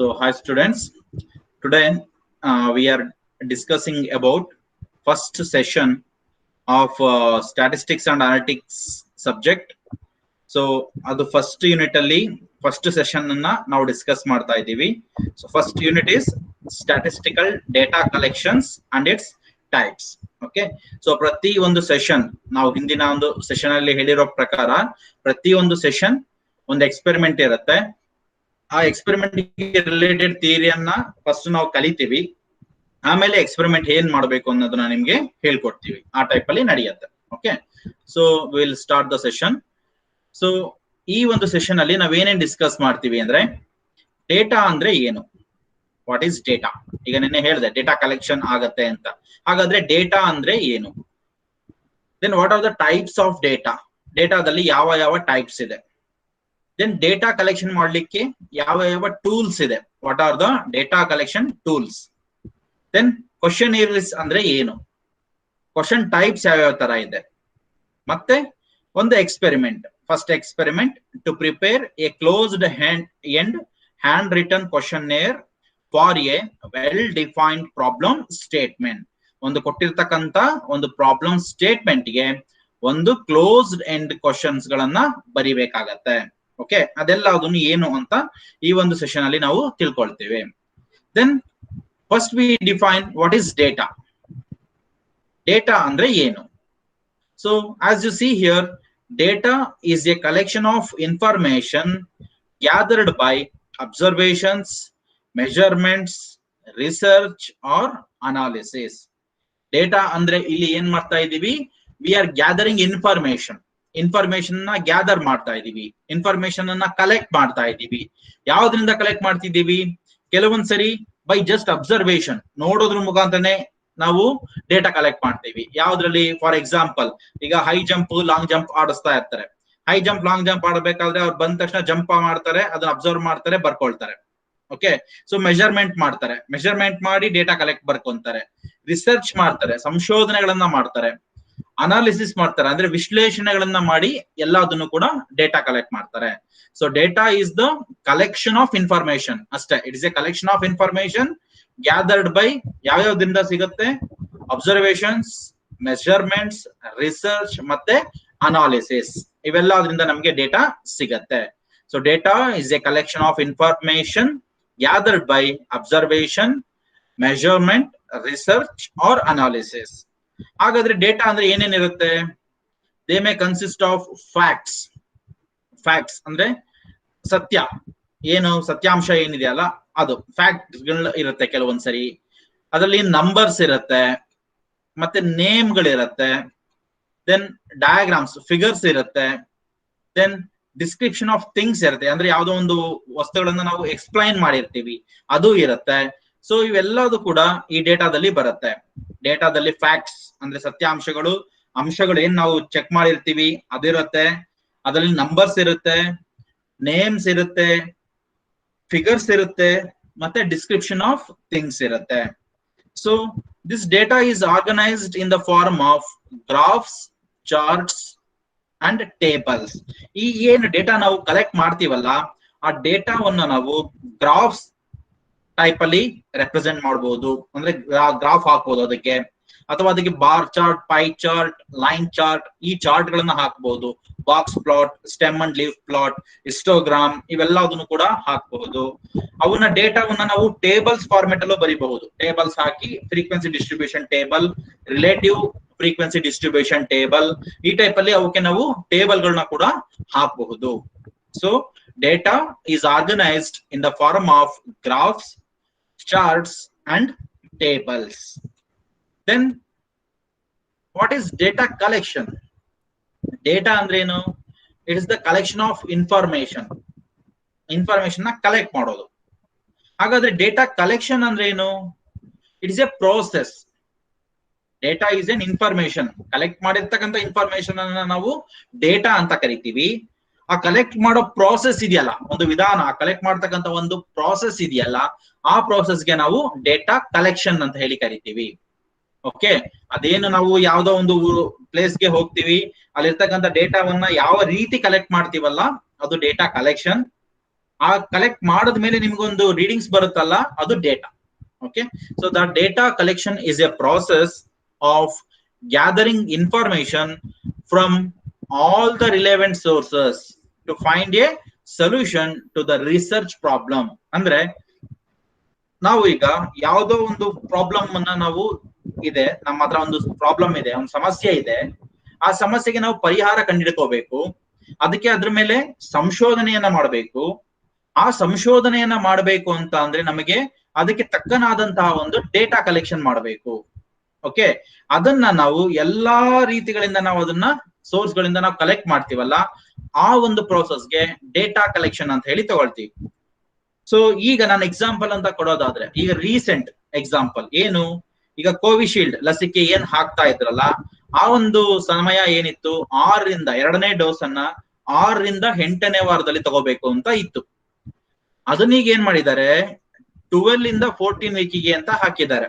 So, hi students. Today we are discussing about first session of statistics and analytics subject. So, ಅದು first unit ಅಲ್ಲಿ first session ಅನ್ನ ನಾವು discuss ಮಾಡ್ತಾ ಇದ್ದೀವಿ. So, first unit is statistical data collections and its types. Okay. So, ಪ್ರತಿ ಒಂದು session ನಾವು ಹಿಂದಿನ ಒಂದು ಸೆಷನ್ ಅಲ್ಲಿ ಹೇಳಿರೋ ಪ್ರಕಾರ ಪ್ರತಿ ಒಂದು ಸೆಷನ್ ಒಂದು ಎಕ್ಸ್ಪೆರಿಮೆಂಟ್ ಇರುತ್ತೆ. ಆ ಎಕ್ಸ್ಪೆರಿಮೆಂಟ್ ರಿಲೇಟೆಡ್ ಥಿಯರಿಯನ್ನ ಫಸ್ಟ್ ನಾವು ಕಲಿತೀವಿ, ಆಮೇಲೆ ಎಕ್ಸ್ಪೆರಿಮೆಂಟ್ ಏನ್ ಮಾಡಬೇಕು ಅನ್ನೋದನ್ನ ನಿಮ್ಗೆ ಹೇಳ್ಕೊಡ್ತೀವಿ. ಆ ಟೈಪ್ ಅಲ್ಲಿ ನಡೆಯುತ್ತೆ. Okay, so will start the session. So ಈ ಒಂದು ಸೆಷನ್ ಅಲ್ಲಿ ನಾವೇನೇನ್ ಡಿಸ್ಕಸ್ ಮಾಡ್ತೀವಿ ಅಂದ್ರೆ, ಡೇಟಾ ಅಂದ್ರೆ ಏನು, ವಾಟ್ ಈಸ್ ಡೇಟಾ. ಈಗ ನಿನ್ನೆ ಹೇಳಿದೆ ಡೇಟಾ ಕಲೆಕ್ಷನ್ ಆಗತ್ತೆ ಅಂತ. ಹಾಗಾದ್ರೆ ಡೇಟಾ ಅಂದ್ರೆ ಏನು, then what are the types of data, ಡೇಟಾದಲ್ಲಿ ಯಾವ ಯಾವ ಟೈಪ್ಸ್ ಇದೆ, ದೆನ್ ಡೇಟಾ ಕಲೆಕ್ಷನ್ ಮಾಡ್ಲಿಕ್ಕೆ ಯಾವ ಯಾವ ಟೂಲ್ಸ್ ಇದೆ, what are the data collection tools, then question areas ಅಂದ್ರೆ ಏನು, ಕ್ವಶನ್ ಟೈಪ್ಸ್ ಯಾವ್ಯಾವ ತರ ಇದೆ, ಮತ್ತೆ ಒಂದು experiment, first experiment to prepare a closed end hand written questionnaire for a well defined problem statement. ಒಂದು ಕೊಟ್ಟಿರ್ತಕ್ಕಂತ ಒಂದು ಪ್ರಾಬ್ಲಮ್ ಸ್ಟೇಟ್ಮೆಂಟ್ ಗೆ ಒಂದು ಕ್ಲೋಸ್ಡ್ ಎಂಡ್ ಕ್ವಶನ್ಸ್ ಗಳನ್ನ ಬರಿಬೇಕಾಗತ್ತೆ. ಓಕೆ, ಅದೆಲ್ಲ ಅದನ್ನು ಏನು ಅಂತ ಈ ಒಂದು ಸೆಷನ್ ಅಲ್ಲಿ ನಾವು ತಿಳ್ಕೊಳ್ತೇವೆ. Then first we define what is data. Data ಅಂದ್ರೆ ಏನು? So as you see here, data is a collection of information gathered by observations, measurements, research or analysis. Data ಅಂದ್ರೆ ಇಲ್ಲಿ ಏನ್ ಮಾಡ್ತಾ ಇದೀವಿ, ವಿ ಆರ್ ಗ್ಯಾದರಿಂಗ್ ಇನ್ಫಾರ್ಮೇಶನ್ ನ gather ಮಾಡ್ತಾ ಇದೀವಿ, ಇನ್ಫಾರ್ಮೇಶನ್ ಅನ್ನ ಕಲೆಕ್ಟ್ ಮಾಡ್ತಾ ಇದೀವಿ. ಯಾವ್ದ್ರಿಂದ ಕಲೆಕ್ಟ್ ಮಾಡ್ತಿದ್ದೀವಿ? ಕೆಲವೊಂದ್ಸರಿ ಬೈ ಜಸ್ಟ್ ಅಬ್ಸರ್ವೇಷನ್, ನೋಡೋದ್ರ ಮುಖಾಂತರನೇ ನಾವು ಡೇಟಾ ಕಲೆಕ್ಟ್ ಮಾಡ್ತೀವಿ. ಯಾವ್ದ್ರಲ್ಲಿ? ಫಾರ್ ಎಕ್ಸಾಂಪಲ್, ಈಗ ಹೈ ಜಂಪ್ ಲಾಂಗ್ ಜಂಪ್ ಆಡಿಸ್ತಾ ಇರ್ತಾರೆ. ಹೈ ಜಂಪ್ ಲಾಂಗ್ ಜಂಪ್ ಆಡಬೇಕಾದ್ರೆ ಅವ್ರು ಬಂದ ತಕ್ಷಣ ಜಂಪ್ ಮಾಡ್ತಾರೆ, ಅದನ್ನ ಅಬ್ಸರ್ವ್ ಮಾಡ್ತಾರೆ, ಬರ್ಕೊಳ್ತಾರೆ. ಓಕೆ, ಸೊ ಮೆಜರ್ಮೆಂಟ್ ಮಾಡ್ತಾರೆ, ಮೆಜರ್ಮೆಂಟ್ ಮಾಡಿ ಡೇಟಾ ಕಲೆಕ್ಟ್ ಬರ್ಕೊಂತಾರೆ. ರಿಸರ್ಚ್ ಮಾಡ್ತಾರೆ, ಸಂಶೋಧನೆಗಳನ್ನ ಮಾಡ್ತಾರೆ. ಅನಾಲಿಸಿಸ್ ಮಾಡ್ತಾರೆ, ಅಂದ್ರೆ ವಿಶ್ಲೇಷಣೆಗಳನ್ನ ಮಾಡಿ ಎಲ್ಲದನ್ನು ಕೂಡ ಡೇಟಾ ಕಲೆಕ್ಟ್ ಮಾಡ್ತಾರೆ. So data is the collection of information ಅಷ್ಟೇ. It is a collection of information gathered by ಯಾವ್ಯಾವ್ದ್ರಿಂದ ಸಿಗುತ್ತೆ? ಅಬ್ಸರ್ವೇಷನ್ಸ್, ಮೆಜರ್ಮೆಂಟ್ಸ್, ರಿಸರ್ಚ್ ಮತ್ತೆ ಅನಾಲಿಸಿಸ್. ಇವೆಲ್ಲದ್ರಿಂದ ನಮ್ಗೆ ಡೇಟಾ ಸಿಗತ್ತೆ. So data is a collection of information gathered by observation, measurement, research or analysis. ಹಾಗಾದ್ರೆ data ಅಂದ್ರೆ ಏನೇನಿರುತ್ತೆ? They may consist of facts. Facts ಅಂದ್ರೆ ಸತ್ಯ, ಏನು ಸತ್ಯಾಂಶ ಏನಿದೆಯಲ್ಲ ಅದು ಫ್ಯಾಕ್ಟ್ ಇರುತ್ತೆ ಕೆಲವೊಂದ್ಸರಿ. ಅದರಲ್ಲಿ ನಂಬರ್ಸ್ ಇರುತ್ತೆ, ಮತ್ತೆ ನೇಮ್ಗಳಿರುತ್ತೆ, ದೆನ್ ಡಯಾಗ್ರಾಮ್ಸ್, ಫಿಗರ್ಸ್ ಇರುತ್ತೆ, ದೆನ್ ಡಿಸ್ಕ್ರಿಪ್ಷನ್ ಆಫ್ ಥಿಂಗ್ಸ್ ಇರುತ್ತೆ, ಅಂದ್ರೆ ಯಾವ್ದೋ ಒಂದು ವಸ್ತುಗಳನ್ನ ನಾವು ಎಕ್ಸ್ಪ್ಲೈನ್ ಮಾಡಿರ್ತೀವಿ ಅದು ಇರುತ್ತೆ. ಸೊ ಇವೆಲ್ಲದೂ ಕೂಡ ಈ ಡೇಟಾದಲ್ಲಿ ಬರುತ್ತೆ. ಡೇಟಾದಲ್ಲಿ ಫ್ಯಾಕ್ಟ್ಸ್ ಅಂದ್ರೆ ಸತ್ಯಾಂಶಗಳು, ಅಂಶಗಳು ಏನ್ ನಾವು ಚೆಕ್ ಮಾಡಿರ್ತೀವಿ ಅದಿರುತ್ತೆ, ಅದರಲ್ಲಿ ನಂಬರ್ಸ್ ಇರುತ್ತೆ, ನೇಮ್ಸ್ ಇರುತ್ತೆ, ಫಿಗರ್ಸ್ ಇರುತ್ತೆ, ಮತ್ತೆ ಡಿಸ್ಕ್ರಿಪ್ಷನ್ ಆಫ್ ಥಿಂಗ್ಸ್ ಇರುತ್ತೆ. So this data is organised in the form of graphs, charts and tables. ಈ ಏನು ಡೇಟಾ ನಾವು ಕಲೆಕ್ಟ್ ಮಾಡ್ತೀವಲ್ಲ, ಆ ಡೇಟಾವನ್ನ ನಾವು ಗ್ರಾಫ್ಸ್ ಟೈಪ್ ಅಲ್ಲಿ ರೆಪ್ರೆಸೆಂಟ್ ಮಾಡಬಹುದು, ಅಂದ್ರೆ ಗ್ರಾಫ್ ಹಾಕ್ಬಹುದು ಅದಕ್ಕೆ, ಅಥವಾ ಅದಕ್ಕೆ bar chart, pie chart, line chart, ಈ ಚಾರ್ಟ್ ಗಳನ್ನ ಹಾಕಬಹುದು. Box plot, stem and leaf plot, histogram, ಇವೆಲ್ಲದನ್ನು ಕೂಡ ಹಾಕಬಹುದು. ಅವನ್ನ ಡೇಟಾವನ್ನ ನಾವು ಟೇಬಲ್ಸ್ ಫಾರ್ಮೆಟ್ ಅಲ್ಲೂ ಬರೀಬಹುದು. ಟೇಬಲ್ಸ್ ಹಾಕಿ frequency distribution table, relative frequency distribution table, ಈ ಟೈಪ್ ಅಲ್ಲಿ ಅವಕ್ಕೆ ನಾವು ಟೇಬಲ್ ಗಳನ್ನ ಕೂಡ ಹಾಕಬಹುದು. So data is organised in the form of graphs, charts and tables. Then what is data collection? Data ಅಂದ್ರೇನು? It is the collection of information. Information ನ collect ಮಾಡೋದು. ಹಾಗಾದ್ರೆ ಡೇಟಾ ಕಲೆಕ್ಷನ್ ಅಂದ್ರೇನು? It is A process. Data is N information. Collect ಮಾಡಿರ್ತಕ್ಕಂಥ information ಅನ್ನ ನಾವು data ಅಂತ ಕರಿತೀವಿ. ಆ ಕಲೆಕ್ಟ್ ಮಾಡೋ ಪ್ರಾಸೆಸ್ ಇದೆಯಲ್ಲ, ಒಂದು ವಿಧಾನ, ಕಲೆಕ್ಟ್ ಮಾಡ್ತಕ್ಕಂಥ ಒಂದು ಪ್ರಾಸೆಸ್ ಇದೆಯಲ್ಲ, ಆ ಪ್ರಾಸೆಸ್ಗೆ ನಾವು ಡೇಟಾ ಕಲೆಕ್ಷನ್ ಅಂತ ಹೇಳಿ ಕರಿತೀವಿ. ಓಕೆ, ಅದೇನು ನಾವು ಯಾವ್ದೋ ಒಂದು ಪ್ಲೇಸ್ಗೆ ಹೋಗ್ತೀವಿ, ಅಲ್ಲಿರ್ತಕ್ಕಂಥ ಡೇಟಾವನ್ನ ಯಾವ ರೀತಿ ಕಲೆಕ್ಟ್ ಮಾಡ್ತೀವಲ್ಲ ಅದು ಡೇಟಾ ಕಲೆಕ್ಷನ್. ಆ ಕಲೆಕ್ಟ್ ಮಾಡಿದ ಮೇಲೆ ನಿಮ್ಗೊಂದು ರೀಡಿಂಗ್ಸ್ ಬರುತ್ತಲ್ಲ, ಅದು data. Okay, so the data collection is a process of gathering information from all the relevant sources to find a solution to the research problem. ಅಂದ್ರೆ ನಾವು ಈಗ ಯಾವುದೋ ಒಂದು ಪ್ರಾಬ್ಲಮ್ ಅನ್ನ ನಾವು ಇದೆ, ನಮ್ಮ ಹತ್ರ ಒಂದು ಪ್ರಾಬ್ಲಮ್ ಇದೆ, ಒಂದು ಸಮಸ್ಯೆ ಇದೆ, ಆ ಸಮಸ್ಯೆಗೆ ನಾವು ಪರಿಹಾರ ಕಂಡುಹಿಡ್ಕೋಬೇಕು. ಅದಕ್ಕೆ ಅದ್ರ ಮೇಲೆ ಸಂಶೋಧನೆಯನ್ನ ಮಾಡಬೇಕು. ಆ ಸಂಶೋಧನೆಯನ್ನ ಮಾಡಬೇಕು ಅಂತ ಅಂದ್ರೆ ನಮಗೆ ಅದಕ್ಕೆ ತಕ್ಕನಾದಂತಹ ಒಂದು ಡೇಟಾ ಕಲೆಕ್ಷನ್ ಮಾಡಬೇಕು. ಓಕೆ, ಅದನ್ನ ನಾವು ಎಲ್ಲಾ ರೀತಿಗಳಿಂದ ನಾವು ಅದನ್ನ ಸೋರ್ಸ್ ಗಳಿಂದ ನಾವು ಕಲೆಕ್ಟ್ ಮಾಡ್ತೀವಲ್ಲ, ಆ ಒಂದು ಪ್ರೋಸೆಸ್ಗೆ ಡೇಟಾ ಕಲೆಕ್ಷನ್ ಅಂತ ಹೇಳಿ ತಗೊಳ್ತೀವಿ. ಸೊ ಈಗ ನಾನು ಎಕ್ಸಾಂಪಲ್ ಅಂತ ಕೊಡೋದಾದ್ರೆ, ಈಗ ರೀಸೆಂಟ್ ಎಕ್ಸಾಂಪಲ್ ಏನು, ಈಗ ಕೋವಿಶೀಲ್ಡ್ ಲಸಿಕೆ ಏನ್ ಹಾಕ್ತಾ ಇದ್ರಲ್ಲ, ಆ ಒಂದು ಸಮಯ ಏನಿತ್ತು, 6ರಿಂದ 2ನೇ ಡೋಸ್ ಅನ್ನ 6ರಿಂದ 8ನೇ ವಾರದಲ್ಲಿ ತಗೋಬೇಕು ಅಂತ ಇತ್ತು. ಅದನ್ನೀಗ ಏನ್ ಮಾಡಿದ್ದಾರೆ, 12 14 ವೀಕಿಗೆ ಅಂತ ಹಾಕಿದ್ದಾರೆ.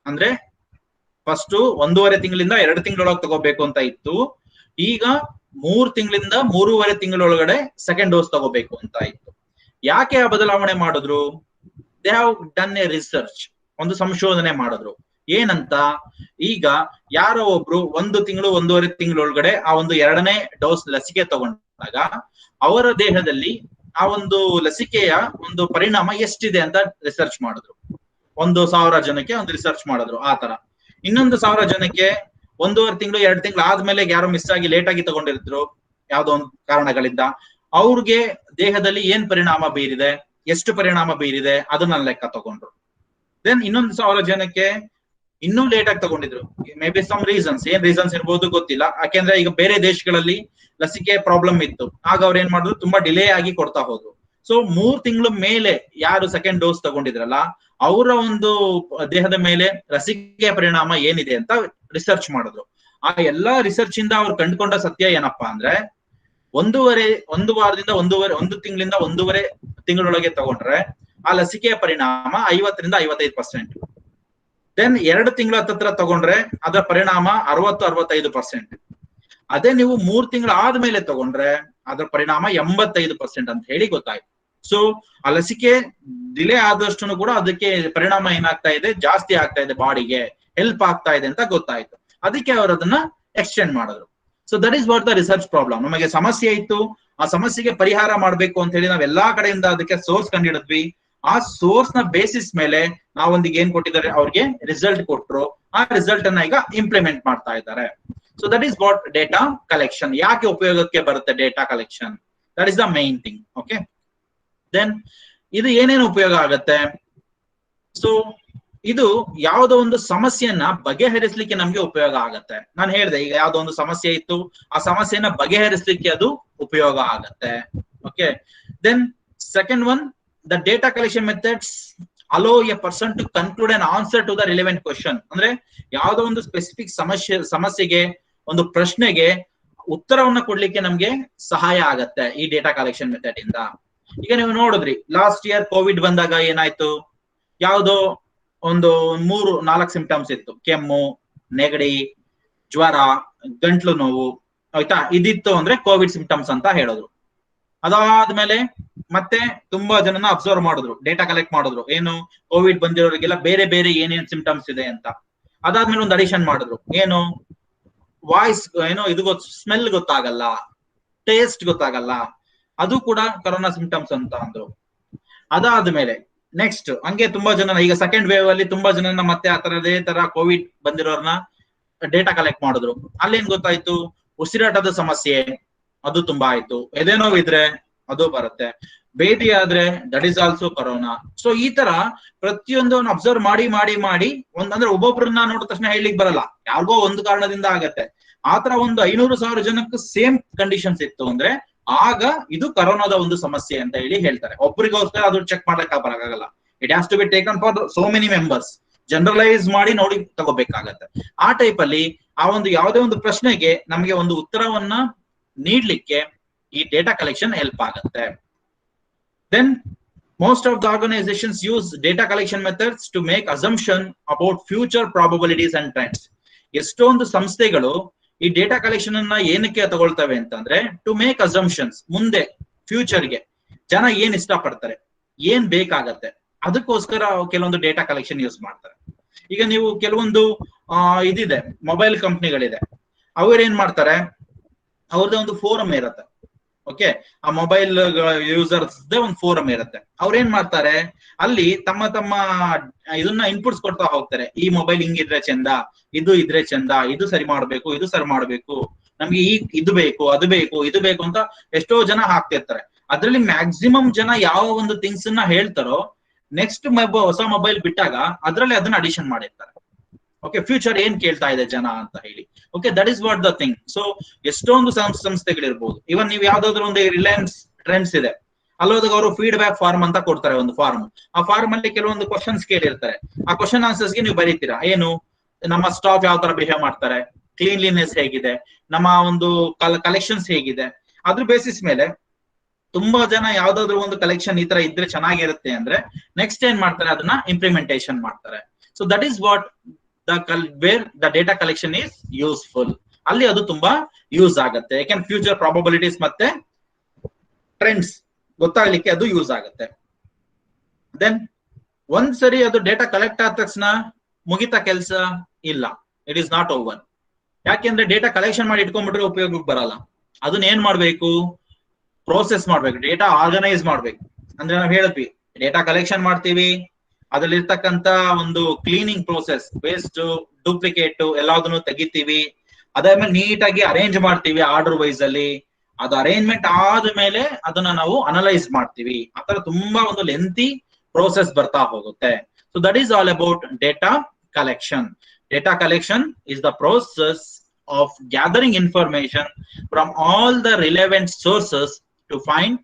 ಅಂದ್ರೆ ಫಸ್ಟ್ 1.5 ತಿಂಗಳಿಂದ 2 ತಿಂಗಳೊಳಗೆ ತಗೋಬೇಕು ಅಂತ ಇತ್ತು. ಈಗ 3 ತಿಂಗಳಿಂದ 3.5 ತಿಂಗಳೊಳಗಡೆ ಸೆಕೆಂಡ್ ಡೋಸ್ ತಗೋಬೇಕು ಅಂತ ಇತ್ತು. ಯಾಕೆ ಆ ಬದಲಾವಣೆ ಮಾಡಿದ್ರು? They have done A research, ಒಂದು ಸಂಶೋಧನೆ ಮಾಡಿದ್ರು. ಏನಂತ, ಈಗ ಯಾರೋ ಒಬ್ರು 1 ತಿಂಗಳು 1.5 ತಿಂಗಳೊಳಗಡೆ ಆ ಒಂದು 2ನೇ ಡೋಸ್ ಲಸಿಕೆ ತಗೊಂಡಾಗ ಅವರ ದೇಹದಲ್ಲಿ ಆ ಒಂದು ಲಸಿಕೆಯ ಒಂದು ಪರಿಣಾಮ ಎಷ್ಟಿದೆ ಅಂತ ರಿಸರ್ಚ್ ಮಾಡಿದ್ರು. 1,000 ಜನಕ್ಕೆ ಒಂದು ರಿಸರ್ಚ್ ಮಾಡಿದ್ರು. ಆ ತರ ಇನ್ನೊಂದು 1,000 ಜನಕ್ಕೆ 1.5 ತಿಂಗಳು 2 ತಿಂಗಳು ಆದ್ಮೇಲೆ ಯಾರೋ ಮಿಸ್ ಆಗಿ ಲೇಟ್ ಆಗಿ ತಗೊಂಡಿದ್ರು ಯಾವ್ದೋ ಒಂದು ಕಾರಣಗಳಿಂದ, ಅವ್ರಿಗೆ ದೇಹದಲ್ಲಿ ಏನ್ ಪರಿಣಾಮ ಬೀರಿದೆ, ಎಷ್ಟು ಪರಿಣಾಮ ಬೀರಿದೆ ಅದನ್ನ ಲೆಕ್ಕ ತಗೊಂಡ್ರು. ದೆನ್ ಇನ್ನೊಂದು 1,000 ಜನಕ್ಕೆ ಇನ್ನೂ ಲೇಟ್ ಆಗಿ ತಗೊಂಡಿದ್ರು. ಮೇ ಬಿ ಸಮ್ ರೀಸನ್ಸ್, ಏನ್ ರೀಸನ್ಸ್ ಇರ್ಬೋದು ಗೊತ್ತಿಲ್ಲ. ಯಾಕೆಂದ್ರೆ ಈಗ ಬೇರೆ ದೇಶಗಳಲ್ಲಿ ಲಸಿಕೆ ಪ್ರಾಬ್ಲಮ್ ಇತ್ತು, ಆಗ ಅವ್ರು ಏನ್ ಮಾಡಿದ್ರು, ತುಂಬಾ ಡಿಲೇ ಆಗಿ ಕೊಡ್ತಾ ಹೋದ್ರು. ಸೊ 3 ತಿಂಗಳ ಮೇಲೆ ಯಾರು ಸೆಕೆಂಡ್ ಡೋಸ್ ತಗೊಂಡಿದ್ರಲ್ಲ, ಅವರ ಒಂದು ದೇಹದ ಮೇಲೆ ಲಸಿಕೆಯ ಪರಿಣಾಮ ಏನಿದೆ ಅಂತ ರಿಸರ್ಚ್ ಮಾಡಿದ್ರು. ಆ ಎಲ್ಲಾ ರಿಸರ್ಚ್ ಇಂದ ಅವ್ರು ಕಂಡುಕೊಂಡ ಸತ್ಯ ಏನಪ್ಪಾ ಅಂದ್ರೆ, 1 ವಾರದಿಂದ 1 ತಿಂಗಳಿಂದ 1.5 ತಿಂಗಳೊಳಗೆ ತಗೊಂಡ್ರೆ ಆ ಲಸಿಕೆಯ ಪರಿಣಾಮ 50ರಿಂದ 55%. ದೆನ್ 2 ತಿಂಗಳ ಹತ್ರ ತಗೊಂಡ್ರೆ ಅದರ ಪರಿಣಾಮ 60-65%. ಅದೇ ನೀವು 3 ತಿಂಗಳ ಆದ್ಮೇಲೆ ತಗೊಂಡ್ರೆ ಅದರ ಪರಿಣಾಮ 85% ಅಂತ ಹೇಳಿ ಗೊತ್ತಾಯ್ತು. ಸೊ ಆ ಲಸಿಕೆ ಡಿಲೇ ಆದಷ್ಟು ಕೂಡ ಅದಕ್ಕೆ ಪರಿಣಾಮ ಏನಾಗ್ತಾ ಇದೆ, ಜಾಸ್ತಿ ಆಗ್ತಾ ಇದೆ, ಬಾಡಿಗೆ ಹೆಲ್ಪ್ ಆಗ್ತಾ ಇದೆ ಅಂತ ಗೊತ್ತಾಯ್ತು. ಅದಕ್ಕೆ ಅವರು ಅದನ್ನ ಎಕ್ಸ್ಟೆಂಡ್ ಮಾಡಿದ್ರು. So that is what the research problem. ನಮಗೆ ಸಮಸ್ಯೆ ಇತ್ತು, ಆ ಸಮಸ್ಯೆಗೆ ಪರಿಹಾರ ಮಾಡ್ಬೇಕು ಅಂತ ಹೇಳಿ ನಾವ್ ಎಲ್ಲಾ ಕಡೆಯಿಂದ ಅದಕ್ಕೆ ಸೋರ್ಸ್ ಕಂಡಿಡಿದ್ವಿ. ಆ ಸೋರ್ಸ್ ನ ಬೇಸಿಸ್ ಮೇಲೆ ನಾವೊಂದಿಗೆ ಏನ್ ಕೊಟ್ಟಿದ್ದಾರೆ, ಅವ್ರಿಗೆ ರಿಸಲ್ಟ್ ಕೊಟ್ರು. ಆ ರಿಸಲ್ಟ್ ಅನ್ನ ಈಗ ಇಂಪ್ಲಿಮೆಂಟ್ ಮಾಡ್ತಾ ಇದ್ದಾರೆ. So that is what data collection. ಯಾಕೆ ಉಪಯೋಗಕ್ಕೆ ಬರುತ್ತೆ data collection? That is the main thing. Okay, then ಇದು ಏನೇನು ಉಪಯೋಗ ಆಗತ್ತೆ? ಸೊ ಇದು ಯಾವುದೋ ಒಂದು ಸಮಸ್ಯೆಯನ್ನ ಬಗೆಹರಿಸಲಿಕ್ಕೆ ನಮ್ಗೆ ಉಪಯೋಗ ಆಗತ್ತೆ. ನಾನು ಹೇಳಿದೆ, ಈಗ ಯಾವ್ದೋ ಒಂದು ಸಮಸ್ಯೆ ಇತ್ತು, ಆ ಸಮಸ್ಯೆಯನ್ನ ಬಗೆಹರಿಸಲಿಕ್ಕೆ ಅದು ಉಪಯೋಗ ಆಗತ್ತೆ. Okay, then second one, the data collection methods allow a person to conclude an answer to the relevant question. ಅಂದ್ರೆ ಯಾವುದೋ ಒಂದು ಸ್ಪೆಸಿಫಿಕ್ ಸಮಸ್ಯೆಗೆ, ಒಂದು ಪ್ರಶ್ನೆಗೆ ಉತ್ತರವನ್ನ ಕೊಡ್ಲಿಕ್ಕೆ ನಮ್ಗೆ ಸಹಾಯ ಆಗತ್ತೆ ಈ ಡೇಟಾ ಕಲೆಕ್ಷನ್ ಮೆಥಡ್ ಇಂದ. ಈಗ ನೀವು ನೋಡಿದ್ರಿ, ಲಾಸ್ಟ್ ಇಯರ್ ಕೋವಿಡ್ ಬಂದಾಗ ಏನಾಯ್ತು, ಯಾವುದೋ ಒಂದು 3-4 ಸಿಂಪ್ಟಮ್ಸ್ ಇತ್ತು. ಕೆಮ್ಮು, ನೆಗಡಿ, ಜ್ವರ, ಗಂಟ್ಲು ನೋವು, ಆಯ್ತಾ, ಇದಿತ್ತು ಅಂದ್ರೆ ಕೋವಿಡ್ ಸಿಂಪ್ಟಮ್ಸ್ ಅಂತ ಹೇಳಿದ್ರು. ಅದಾದ್ಮೇಲೆ ಮತ್ತೆ ತುಂಬಾ ಜನನ ಅಬ್ಸರ್ವ್ ಮಾಡಿದ್ರು, ಡೇಟಾ ಕಲೆಕ್ಟ್ ಮಾಡಿದ್ರು, ಏನು ಕೋವಿಡ್ ಬಂದಿರೋರಿಗೆಲ್ಲ ಬೇರೆ ಬೇರೆ ಏನೇನ್ ಸಿಂಪ್ಟಮ್ಸ್ ಇದೆ ಅಂತ. ಅದಾದ್ಮೇಲೆ ಒಂದು ಅಡಿಷನ್ ಮಾಡಿದ್ರು, ಏನು ವಾಯ್ಸ್, ಏನೋ ಇದು ಸ್ಮೆಲ್ ಗೊತ್ತಾಗಲ್ಲ, ಟೇಸ್ಟ್ ಗೊತ್ತಾಗಲ್ಲ, ಅದು ಕೂಡ ಕೊರೋನಾ ಸಿಂಪ್ಟಮ್ಸ್ ಅಂತ ಅಂದ್ರು. ಅದಾದ್ಮೇಲೆ ನೆಕ್ಸ್ಟ್ ಹಂಗೆ ತುಂಬಾ ಜನ, ಈಗ ಸೆಕೆಂಡ್ ವೇವ್ ಅಲ್ಲಿ ತುಂಬಾ ಜನನ ಮತ್ತೆ ಆ ತರದೇ ತರ ಕೋವಿಡ್ ಬಂದಿರೋರ್ನ ಡೇಟಾ ಕಲೆಕ್ಟ್ ಮಾಡಿದ್ರು. ಅಲ್ಲೇನ್ ಗೊತ್ತಾಯ್ತು, ಉಸಿರಾಟದ ಸಮಸ್ಯೆ ಅದು ತುಂಬಾ ಆಯ್ತು, ಎದೆನೋವು ಇದ್ರೆ ಅದು ಬರುತ್ತೆ, ಭೇಟಿ ಆದ್ರೆ that is also corona. So ಈ ತರ ಪ್ರತಿಯೊಂದು ಅಬ್ಸರ್ವ್ ಮಾಡಿ ಮಾಡಿ ಮಾಡಿ ಅಂದ್ರೆ ಒಬ್ಬೊಬ್ರನ್ನ ನೋಡಿದ ತಕ್ಷಣ ಹೇಳಲಿಕ್ಕೆ ಬರಲ್ಲ, ಯಾರಿಗೋ ಒಂದು ಕಾರಣದಿಂದ ಆಗತ್ತೆ. ಆತರ ಒಂದು 500,000 ಜನಕ್ಕೆ ಸೇಮ್ ಕಂಡೀಷನ್ಸ್ ಇತ್ತು ಅಂದ್ರೆ ಆಗ ಇದು ಕರೋನಾದ ಒಂದು ಸಮಸ್ಯೆ ಅಂತ ಹೇಳಿ ಹೇಳ್ತಾರೆ. ಒಬ್ರಿಗೋಸ್ಕರ ಅದು ಚೆಕ್ ಮಾಡ್ಲಿಕ್ಕೆ ಬರಕ್ಕಾಗಲ್ಲ. It has to be taken for so many members, generalise ಮಾಡಿ ನೋಡಿ ತಗೋಬೇಕಾಗತ್ತೆ. ಆ ಟೈಪ್ ಅಲ್ಲಿ ಆ ಒಂದು ಯಾವುದೇ ಒಂದು ಪ್ರಶ್ನೆಗೆ ನಮಗೆ ಒಂದು ಉತ್ತರವನ್ನ ನೀಡ್ಲಿಕ್ಕೆ ಈ ಡೇಟಾ ಕಲೆಕ್ಷನ್ ಹೆಲ್ಪ್ ಆಗುತ್ತೆ. Then most of the organizations use data collection methods to make assumption about future probabilities and trends. ಎಷ್ಟೊಂದು ಸಂಸ್ಥೆಗಳು ಈ ಡೇಟಾ ಕಲೆಕ್ಷನ್ ಅನ್ನ ಏನಕ್ಕೆ ತಗೊಳ್ತವೆ ಅಂತಂದ್ರೆ, ಟು ಮೇಕ್ ಅಸಂಪ್ಷನ್ಸ್, ಮುಂದೆ ಫ್ಯೂಚರ್ಗೆ ಜನ ಏನ್ ಇಷ್ಟಪಡ್ತಾರೆ, ಏನ್ ಬೇಕಾಗತ್ತೆ, ಅದಕ್ಕೋಸ್ಕರ ಕೆಲವೊಂದು ಡೇಟಾ ಕಲೆಕ್ಷನ್ ಯೂಸ್ ಮಾಡ್ತಾರೆ. ಈಗ ನೀವು ಕೆಲವೊಂದು ಇದಿದೆ, ಮೊಬೈಲ್ ಕಂಪ್ನಿಗಳಿದೆ, ಅವ್ರೇನ್ ಮಾಡ್ತಾರೆ, ಅವ್ರದ್ದೇ ಒಂದು ಫೋರಮ್ ಇರುತ್ತೆ. ಓಕೆ, ಆ ಮೊಬೈಲ್ ಯೂಸರ್ಸ್ ಒಂದು ಫೋರಮ್ ಇರುತ್ತೆ. ಅವ್ರೇನ್ ಮಾಡ್ತಾರೆ, ಅಲ್ಲಿ ತಮ್ಮ ತಮ್ಮ ಇದನ್ನ ಇನ್ಪುಟ್ಸ್ ಕೊಡ್ತಾ ಹೋಗ್ತಾರೆ. ಈ ಮೊಬೈಲ್ ಹಿಂಗಿದ್ರೆ ಚಂದ, ಇದು ಇದ್ರೆ ಚಂದ, ಇದು ಸರಿ ಮಾಡ್ಬೇಕು, ಇದು ಸರಿ ಮಾಡ್ಬೇಕು, ನಮ್ಗೆ ಇದು ಬೇಕು, ಅದು ಬೇಕು, ಇದು ಬೇಕು ಅಂತ ಎಷ್ಟೋ ಜನ ಹಾಕ್ತಿರ್ತಾರೆ. ಅದ್ರಲ್ಲಿ ಮ್ಯಾಕ್ಸಿಮಮ್ ಜನ ಯಾವ ಒಂದು ಥಿಂಗ್ಸ್ ನ ಹೇಳ್ತಾರೋ, ನೆಕ್ಸ್ಟ್ ಹೊಸ ಮೊಬೈಲ್ ಬಿಟ್ಟಾಗ ಅದ್ರಲ್ಲಿ ಅದನ್ನ ಅಡಿಷನ್ ಮಾಡಿರ್ತಾರೆ. ಓಕೆ, ಫ್ಯೂಚರ್ ಏನ್ ಕೇಳ್ತಾ ಇದೆ ಜನ ಅಂತ ಹೇಳಿ. Okay, that is what the thing. So ಎಷ್ಟೊಂದು ಸಂಸ್ಥೆಗಳಿರ್ಬೋದು. ಇವನ್ ನೀವು ಯಾವ್ದಾದ್ರು ಒಂದು ರಿಲಯನ್ಸ್ ಟ್ರೆಂಡ್ಸ್ ಇದೆ, ಅಲ್ಲೋದಾಗ ಅವರು ಫೀಡ್ಬ್ಯಾಕ್ ಫಾರ್ಮ್ ಅಂತ ಕೊಡ್ತಾರೆ, ಒಂದು ಫಾರ್ಮ್. ಆ ಫಾರ್ಮ್ ಅಲ್ಲಿ ಕೆಲವೊಂದು ಕ್ವಶನ್ಸ್ ಕೇಳಿರ್ತಾರೆ. ಆ ಕ್ವಶನ್ ಆನ್ಸರ್ಸ್ ಗೆ ನೀವು ಬರೀತೀರಾ, ಏನು ನಮ್ಮ ಸ್ಟಾಫ್ ಯಾವ ತರ ಬಿಹೇವ್ ಮಾಡ್ತಾರೆ, ಕ್ಲೀನ್ಲಿನೆಸ್ ಹೇಗಿದೆ, ನಮ್ಮ ಒಂದು ಕಲೆಕ್ಷನ್ಸ್ ಹೇಗಿದೆ. ಅದ್ರ ಬೇಸಿಸ್ ಮೇಲೆ ತುಂಬಾ ಜನ ಯಾವ್ದಾದ್ರು ಒಂದು ಕಲೆಕ್ಷನ್ ಈ ತರ ಇದ್ರೆ ಚೆನ್ನಾಗಿರುತ್ತೆ ಅಂದ್ರೆ ನೆಕ್ಸ್ಟ್ ಏನ್ ಮಾಡ್ತಾರೆ, ಅದನ್ನ ಇಂಪ್ಲಿಮೆಂಟೇಷನ್ ಮಾಡ್ತಾರೆ. So that is what where the data collection is useful. ಅಲ್ಲಿ ಅದು ತುಂಬಾ ಯೂಸ್ ಆಗುತ್ತೆ. ಯಾಕೆಂದ್ರೆ ಫ್ಯೂಚರ್ ಪ್ರಾಬಬಿಲಿಟೀಸ್ ಮತ್ತೆ ಟ್ರೆಂಡ್ಸ್ ಗೊತ್ತಾಗ್ಲಿಕ್ಕೆ ಅದು ಯೂಸ್ ಆಗುತ್ತೆ. ದೆನ್ ಒಂದ್ಸರಿ ಅದು ಡೇಟಾ ಕಲೆಕ್ಟ್ ಆದ ತಕ್ಷಣ ಮುಗಿತಾ ಕೆಲಸ ಇಲ್ಲ, ಇಟ್ ಈಸ್ ನಾಟ್ ಓವರ್. ಯಾಕೆಂದ್ರೆ ಡೇಟಾ ಕಲೆಕ್ಷನ್ ಮಾಡಿ ಇಟ್ಕೊಂಡ್ಬಿಟ್ರೆ ಉಪಯೋಗಕ್ಕೆ ಬರಲ್ಲ. ಅದನ್ನ ಏನ್ ಮಾಡ್ಬೇಕು, ಪ್ರೋಸೆಸ್ ಮಾಡ್ಬೇಕು, ಡೇಟಾ ಆರ್ಗನೈಸ್ ಮಾಡ್ಬೇಕು. ಅಂದ್ರೆ ನಾವು ಹೇಳಿದ್ವಿ, ಡೇಟಾ ಕಲೆಕ್ಷನ್ ಮಾಡ್ತೀವಿ, ಅದ್ರಲ್ಲಿ ಇರ್ತಕ್ಕಂತ ಒಂದು ಕ್ಲೀನಿಂಗ್ ಪ್ರೋಸೆಸ್, ವೇಸ್ಟ್, ಡೂಪ್ಲಿಕೇಟ್ ಎಲ್ಲದನ್ನು ತೆಗಿತೀವಿ. ಅದಾದ್ಮೇಲೆ ನೀಟಾಗಿ ಅರೇಂಜ್ ಮಾಡ್ತೀವಿ ಆರ್ಡರ್ ವೈಸ್ ಅಲ್ಲಿ. ಅದು ಅರೇಂಜ್ಮೆಂಟ್ ಆದ್ಮೇಲೆ ಅದನ್ನ ನಾವು ಅನಲೈಸ್ ಮಾಡ್ತೀವಿ. ಆತರ ತುಂಬಾ ಒಂದು ಲೆಂತಿ ಪ್ರೋಸೆಸ್ ಬರ್ತಾ ಹೋಗುತ್ತೆ. So that is all about data collection. Data collection is the process of gathering information from all the relevant sources to find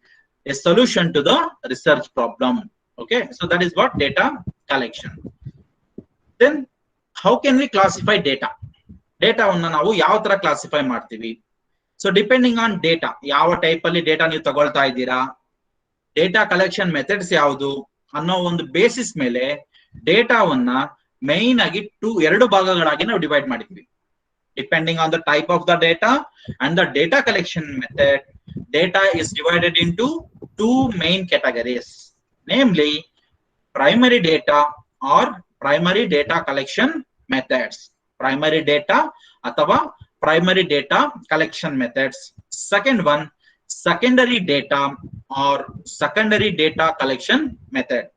a solution to the research problem. Okay, so that is what data collection. Then how can we classify data? Data vanna navu yav tara classify ಮಾಡ್ತೀವಿ. So depending on data, ಯಾವ type ಅಲ್ಲಿ data ನೀವು ತಗೊಳ್ತಾ ಇದ್ದೀರಾ, data collection methods ಯಾವುದು ಅನ್ನೋ ಒಂದು basis ಮೇಲೆ ಡೇಟಾವನ್ನ ಮೇನ್ ಆಗಿ ಎರಡು ಭಾಗಗಳಾಗಿ ನಾವು ಡಿವೈಡ್ ಮಾಡಿದ್ವಿ. Depending on the type of the data and the data collection method, data is divided into two main categories, namely primary data or primary data collection methods. Primary data ಅಥವಾ primary data collection methods. Second one secondary data or secondary data collection method.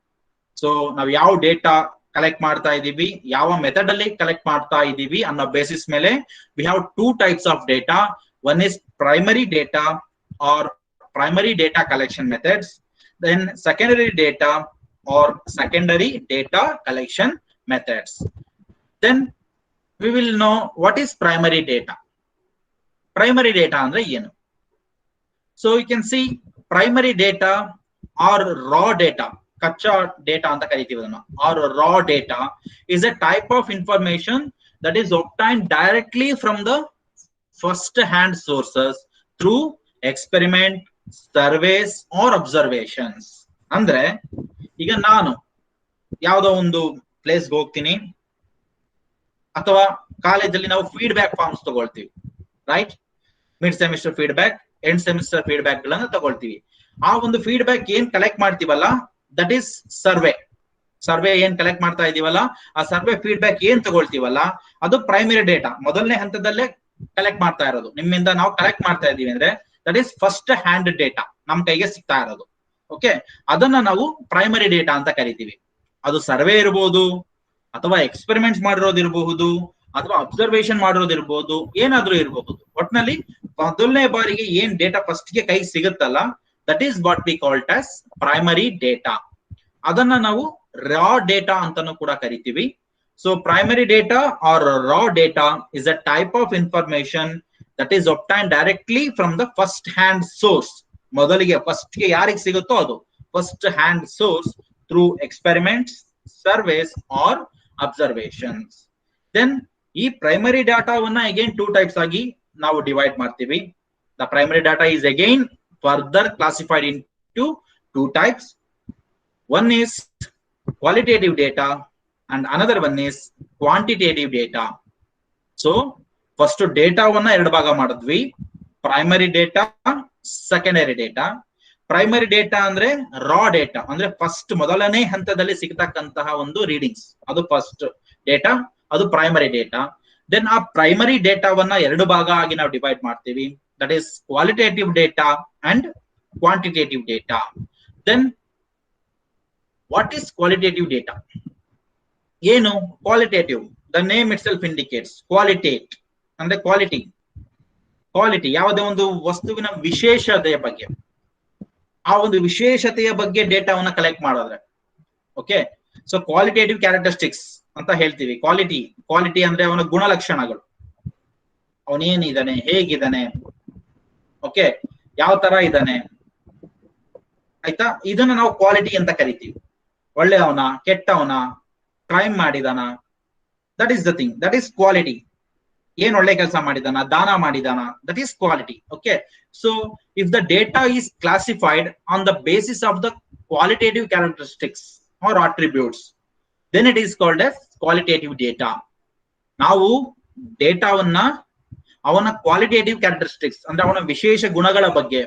So ನಾವು ಯಾವ data collect ಮಾಡ್ತಾ ಇದೀವಿ, ಯಾವ method ಅಲ್ಲಿ collect ಮಾಡ್ತಾ ಇದೀವಿ ಅನ್ನೋ ಬೇಸಿಸ್ ಮೇಲೆ we have two types of data. One is primary data or primary data collection methods, then secondary data or secondary data collection methods. Then we will know what is primary data. Primary data ಅಂದ್ರೆ ಏನು? So you can see primary data or raw data, ಕಚ್ಚಾ data ಅಂತ ಕರಿತೀವಿ ಅದನ್ನ, or raw data is a type of information that is obtained directly from the first hand sources through experiment, surveys or observations. ಅಂದ್ರೆ ಈಗ ನಾನು ಯಾವ್ದೋ ಒಂದು ಪ್ಲೇಸ್ಗೆ ಹೋಗ್ತೀನಿ, ಅಥವಾ ಕಾಲೇಜಲ್ಲಿ ನಾವು ಫೀಡ್ಬ್ಯಾಕ್ ಫಾರ್ಮ್ಸ್ ತಗೊಳ್ತೀವಿ, right? Mid semester feedback, end semester feedback ಗಳನ್ನ ತಗೊಳ್ತೀವಿ. ಆ ಒಂದು ಫೀಡ್ಬ್ಯಾಕ್ ಏನ್ ಕಲೆಕ್ಟ್ ಮಾಡ್ತೀವಲ್ಲ, ದಟ್ ಈಸ್ ಸರ್ವೆ. ಸರ್ವೆ ಏನ್ ಕಲೆಕ್ಟ್ ಮಾಡ್ತಾ ಇದೀವಲ್ಲ, ಆ ಸರ್ವೆ ಫೀಡ್ಬ್ಯಾಕ್ ಏನ್ ತಗೊಳ್ತೀವಲ್ಲ, ಅದು ಪ್ರೈಮರಿ ಡೇಟಾ. ಮೊದಲನೇ ಹಂತದಲ್ಲೇ ಕಲೆಕ್ಟ್ ಮಾಡ್ತಾ ಇರೋದು. ನಿಮ್ಮಿಂದ ನಾವು ಕಲೆಕ್ಟ್ ಮಾಡ್ತಾ ಇದೀವಿ ಅಂದ್ರೆ that is first hand data, ನಮ್ ಕೈಗೆ ಸಿಗ್ತಾ ಇರೋದು. ಓಕೆ, ಅದನ್ನ ನಾವು ಪ್ರೈಮರಿ ಡೇಟಾ ಅಂತ ಕರಿತೀವಿ. ಅದು ಸರ್ವೆ ಇರಬಹುದು, ಅಥವಾ ಎಕ್ಸ್ಪೆರಿಮೆಂಟ್ಸ್ ಮಾಡಿರೋದಿರಬಹುದು, ಅಥವಾ ಅಬ್ಸರ್ವೇಷನ್ ಮಾಡಿರೋದಿರ್ಬೋದು, ಏನಾದ್ರೂ ಇರಬಹುದು. ಒಟ್ನಲ್ಲಿ ಮೊದಲನೇ ಬಾರಿಗೆ ಏನ್ ಡೇಟಾ ಫಸ್ಟ್ ಗೆ ಕೈ ಸಿಗುತ್ತಲ್ಲ, that is what we called as primary data. ಅದನ್ನ ನಾವು ರಾ ಡೇಟಾ ಅಂತಾನೂ ಕೂಡ ಕರಿತೀವಿ. So primary data or raw data is a type of information that is obtained directly from the first hand source. ಮೊದಲಿಗೆ first ಗೆ ಯಾರಿಗೆ ಸಿಗುತ್ತೋ ಅದು first hand source through experiments, surveys or observations. Then ಈ primary ಡಾಟಾವನ್ನ again two types ಆಗಿ ನಾವು divide ಮಾಡ್ತೀವಿ. The primary data is again further classified into two types. One is qualitative data and another one is quantitative data. So first data vanna ಎರಡು ಭಾಗ ಮಾಡಿದ್ವಿ, primary data, secondary data. Primary data ಅಂದ್ರೆ ರಾ data, ಅಂದ್ರೆ first ಮೊದಲನೇ ಹಂತದಲ್ಲಿ ಸಿಗ್ತಕ್ಕಂತಹ ಒಂದು readings, ಅದು first data, ಅದು ಪ್ರೈಮರಿ ಡೇಟಾ. ದೆನ್ ಆ ಪ್ರೈಮರಿ ಡೇಟಾವನ್ನ ಎರಡು ಭಾಗ ಆಗಿ ನಾವು ಡಿವೈಡ್ ಮಾಡ್ತೀವಿ, that is qualitative data and quantitative data. Then what is qualitative data? ಏನು qualitative? The name itself indicates. Qualitate ಅಂದ್ರೆ ಕ್ವಾಲಿಟಿ, ಕ್ವಾಲಿಟಿ ಯಾವುದೇ ಒಂದು ವಸ್ತುವಿನ ವಿಶೇಷತೆಯ ಬಗ್ಗೆ, ಆ ಒಂದು ವಿಶೇಷತೆಯ ಬಗ್ಗೆ ಡೇಟಾವನ್ನ ಕಲೆಕ್ಟ್ ಮಾಡೋದ್ರೆ, ಓಕೆ. ಸೊ ಕ್ವಾಲಿಟೇಟಿವ್ ಕ್ಯಾರೆಕ್ಟರಿಸ್ಟಿಕ್ಸ್ ಅಂತ ಹೇಳ್ತೀವಿ. ಕ್ವಾಲಿಟಿ, ಕ್ವಾಲಿಟಿ ಅಂದ್ರೆ ಅವನ ಗುಣಲಕ್ಷಣಗಳು, ಅವನೇನಿದ್ದಾನೆ, ಹೇಗಿದ್ದಾನೆ, ಓಕೆ, ಯಾವ ತರ ಇದ್ದಾನೆ, ಆಯ್ತಾ, ಇದನ್ನ ನಾವು ಕ್ವಾಲಿಟಿ ಅಂತ ಕರಿತೀವಿ. ಒಳ್ಳೆಯವನ, ಕೆಟ್ಟವನ, ಕ್ರೈಮ್ ಮಾಡಿದಾನ, that is the thing, that is quality. ಏನ್ ಒಳ್ಳೆ ಕೆಲಸ ಮಾಡಿದಾನ, ದಾನ ಮಾಡಿದಾನ, that is quality. Okay, so if the data is classified on the basis of the qualitative characteristics or attributes, then it is called as qualitative data. ನಾವು ಡೇಟಾವನ್ನ ಅವನ qualitative characteristics ಅಂದ್ರೆ ಅವನ ವಿಶೇಷ ಗುಣಗಳ ಬಗ್ಗೆ,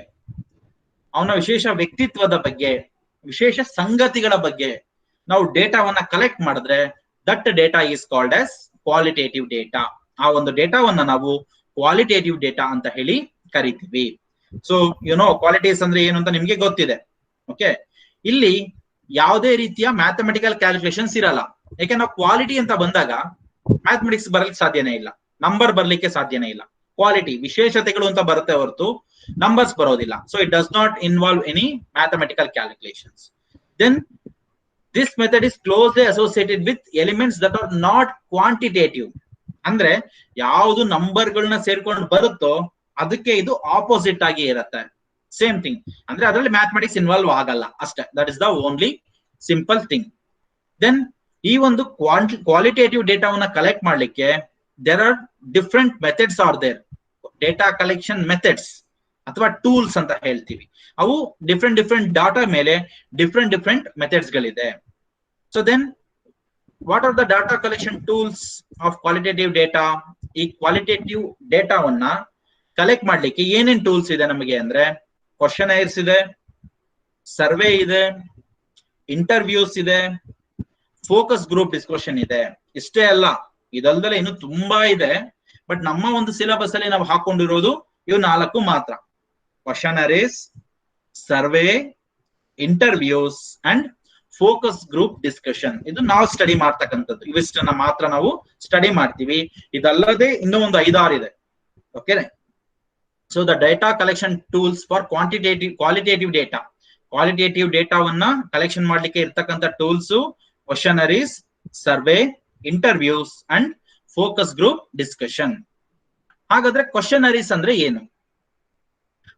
ಅವನ ವಿಶೇಷ ವ್ಯಕ್ತಿತ್ವದ ಬಗ್ಗೆ, ವಿಶೇಷ ಸಂಗತಿಗಳ ಬಗ್ಗೆ ನಾವು ಡೇಟಾವನ್ನ ಕಲೆಕ್ಟ್ ಮಾಡಿದ್ರೆ that data is called as qualitative data. ಆ ಒಂದು ಡೇಟಾವನ್ನ ನಾವು ಕ್ವಾಲಿಟೇಟಿವ್ ಡೇಟಾ ಅಂತ ಹೇಳಿ ಕರಿತೀವಿ. ಸೊ ಕ್ವಾಲಿಟೀಸ್ ಅಂದ್ರೆ ಏನು ಅಂತ ನಿಮ್ಗೆ ಗೊತ್ತಿದೆ. ಓಕೆ, ಇಲ್ಲಿ ಯಾವುದೇ ರೀತಿಯ ಮ್ಯಾಥಮೆಟಿಕಲ್ ಕ್ಯಾಲ್ಕುಲೇಷನ್ಸ್ ಇರಲ್ಲ. ಯಾಕೆ ನಾವು ಕ್ವಾಲಿಟಿ ಅಂತ ಬಂದಾಗ ಮ್ಯಾಥಮೆಟಿಕ್ಸ್ ಬರ್ಲಿಕ್ಕೆ ಸಾಧ್ಯನೇ ಇಲ್ಲ, ನಂಬರ್ ಬರ್ಲಿಕ್ಕೆ ಸಾಧ್ಯನೇ ಇಲ್ಲ. ಕ್ವಾಲಿಟಿ ವಿಶೇಷತೆಗಳು ಅಂತ ಬರುತ್ತೆ ಹೊರತು ನಂಬರ್ಸ್ ಬರೋದಿಲ್ಲ. So it does not involve any mathematical calculations. Then this method is closely associated with elements that are not quantitative. ಅಂದ್ರೆ ಯಾವುದು ನಂಬರ್ಗಳನ್ನ ಸೇರ್ಕೊಂಡು ಬರುತ್ತೋ ಅದಕ್ಕೆ ಇದು ಆಪೋಸಿಟ್ ಆಗಿ ಇರುತ್ತೆ. ಸೇಮ್ ಥಿಂಗ್ ಅಂದ್ರೆ ಅದರಲ್ಲಿ ಮ್ಯಾಥಮೆಟಿಕ್ಸ್ ಇನ್ವಾಲ್ವ್ ಆಗಲ್ಲ ಅಷ್ಟೇ. That is the only simple thing. Then ಈ ಒಂದು ಕ್ವಾಲಿಟೇಟಿವ್ ಡೇಟಾವನ್ನ ಕಲೆಕ್ಟ್ ಮಾಡ್ಲಿಕ್ಕೆ there are different methods are there. Data collection methods ಅಥವಾ ಟೂಲ್ಸ್ ಅಂತ ಹೇಳ್ತೀವಿ. ಅವು ಡಿಫ್ರೆಂಟ್ ಡಿಫ್ರೆಂಟ್ ಡಾಟಾ ಮೇಲೆ ಡಿಫ್ರೆಂಟ್ ಮೆಥಡ್ಸ್ ಗಳಿದೆ. So then what are the data collection tools of qualitative data? ಈ ಕ್ವಾಲಿಟೇಟಿವ್ ಡೇಟಾವನ್ನ ಕಲೆಕ್ಟ್ ಮಾಡ್ಲಿಕ್ಕೆ ಏನೇನ್ ಟೂಲ್ಸ್ ಇದೆ ನಮಗೆ ಅಂದ್ರೆ, ಕ್ವಶನೈರ್ಸ್ ಇದೆ, ಸರ್ವೆ ಇದೆ, ಇಂಟರ್ವ್ಯೂಸ್ ಇದೆ, ಫೋಕಸ್ ಗ್ರೂಪ್ ಡಿಸ್ಕಷನ್ ಇದೆ. ಇಷ್ಟೇ ಅಲ್ಲ, ಇದಲ್ದಲೆ ಇನ್ನು ತುಂಬಾ ಇದೆ. ಬಟ್ ನಮ್ಮ ಒಂದು ಸಿಲೆಬಸ್ ಅಲ್ಲಿ ನಾವು ಹಾಕೊಂಡಿರೋದು ಇವು 4 ಮಾತ್ರ: questionnaires, survey, interviews and focus group discussion. ಇದು ನಾವು ಸ್ಟಡಿ ಮಾಡ್ತಕ್ಕಂಥದ್ದು. ಇವಿಷ್ಟನ್ನ ಮಾತ್ರ ನಾವು ಸ್ಟಡಿ ಮಾಡ್ತೀವಿ. ಇದಲ್ಲದೆ ಇನ್ನೂ ಒಂದು 5-6 ಇದೆ. Okay, so the data collection tools for qualitative data. Qualitative ಡೇಟಾವನ್ನ ಕಲೆಕ್ಷನ್ ಮಾಡ್ಲಿಕ್ಕೆ ಇರ್ತಕ್ಕಂಥ tools questionnaires, survey, interviews and focus group discussion. ಹಾಗಾದ್ರೆ ಕ್ವಶನರೀಸ್ ಅಂದ್ರೆ ಏನು?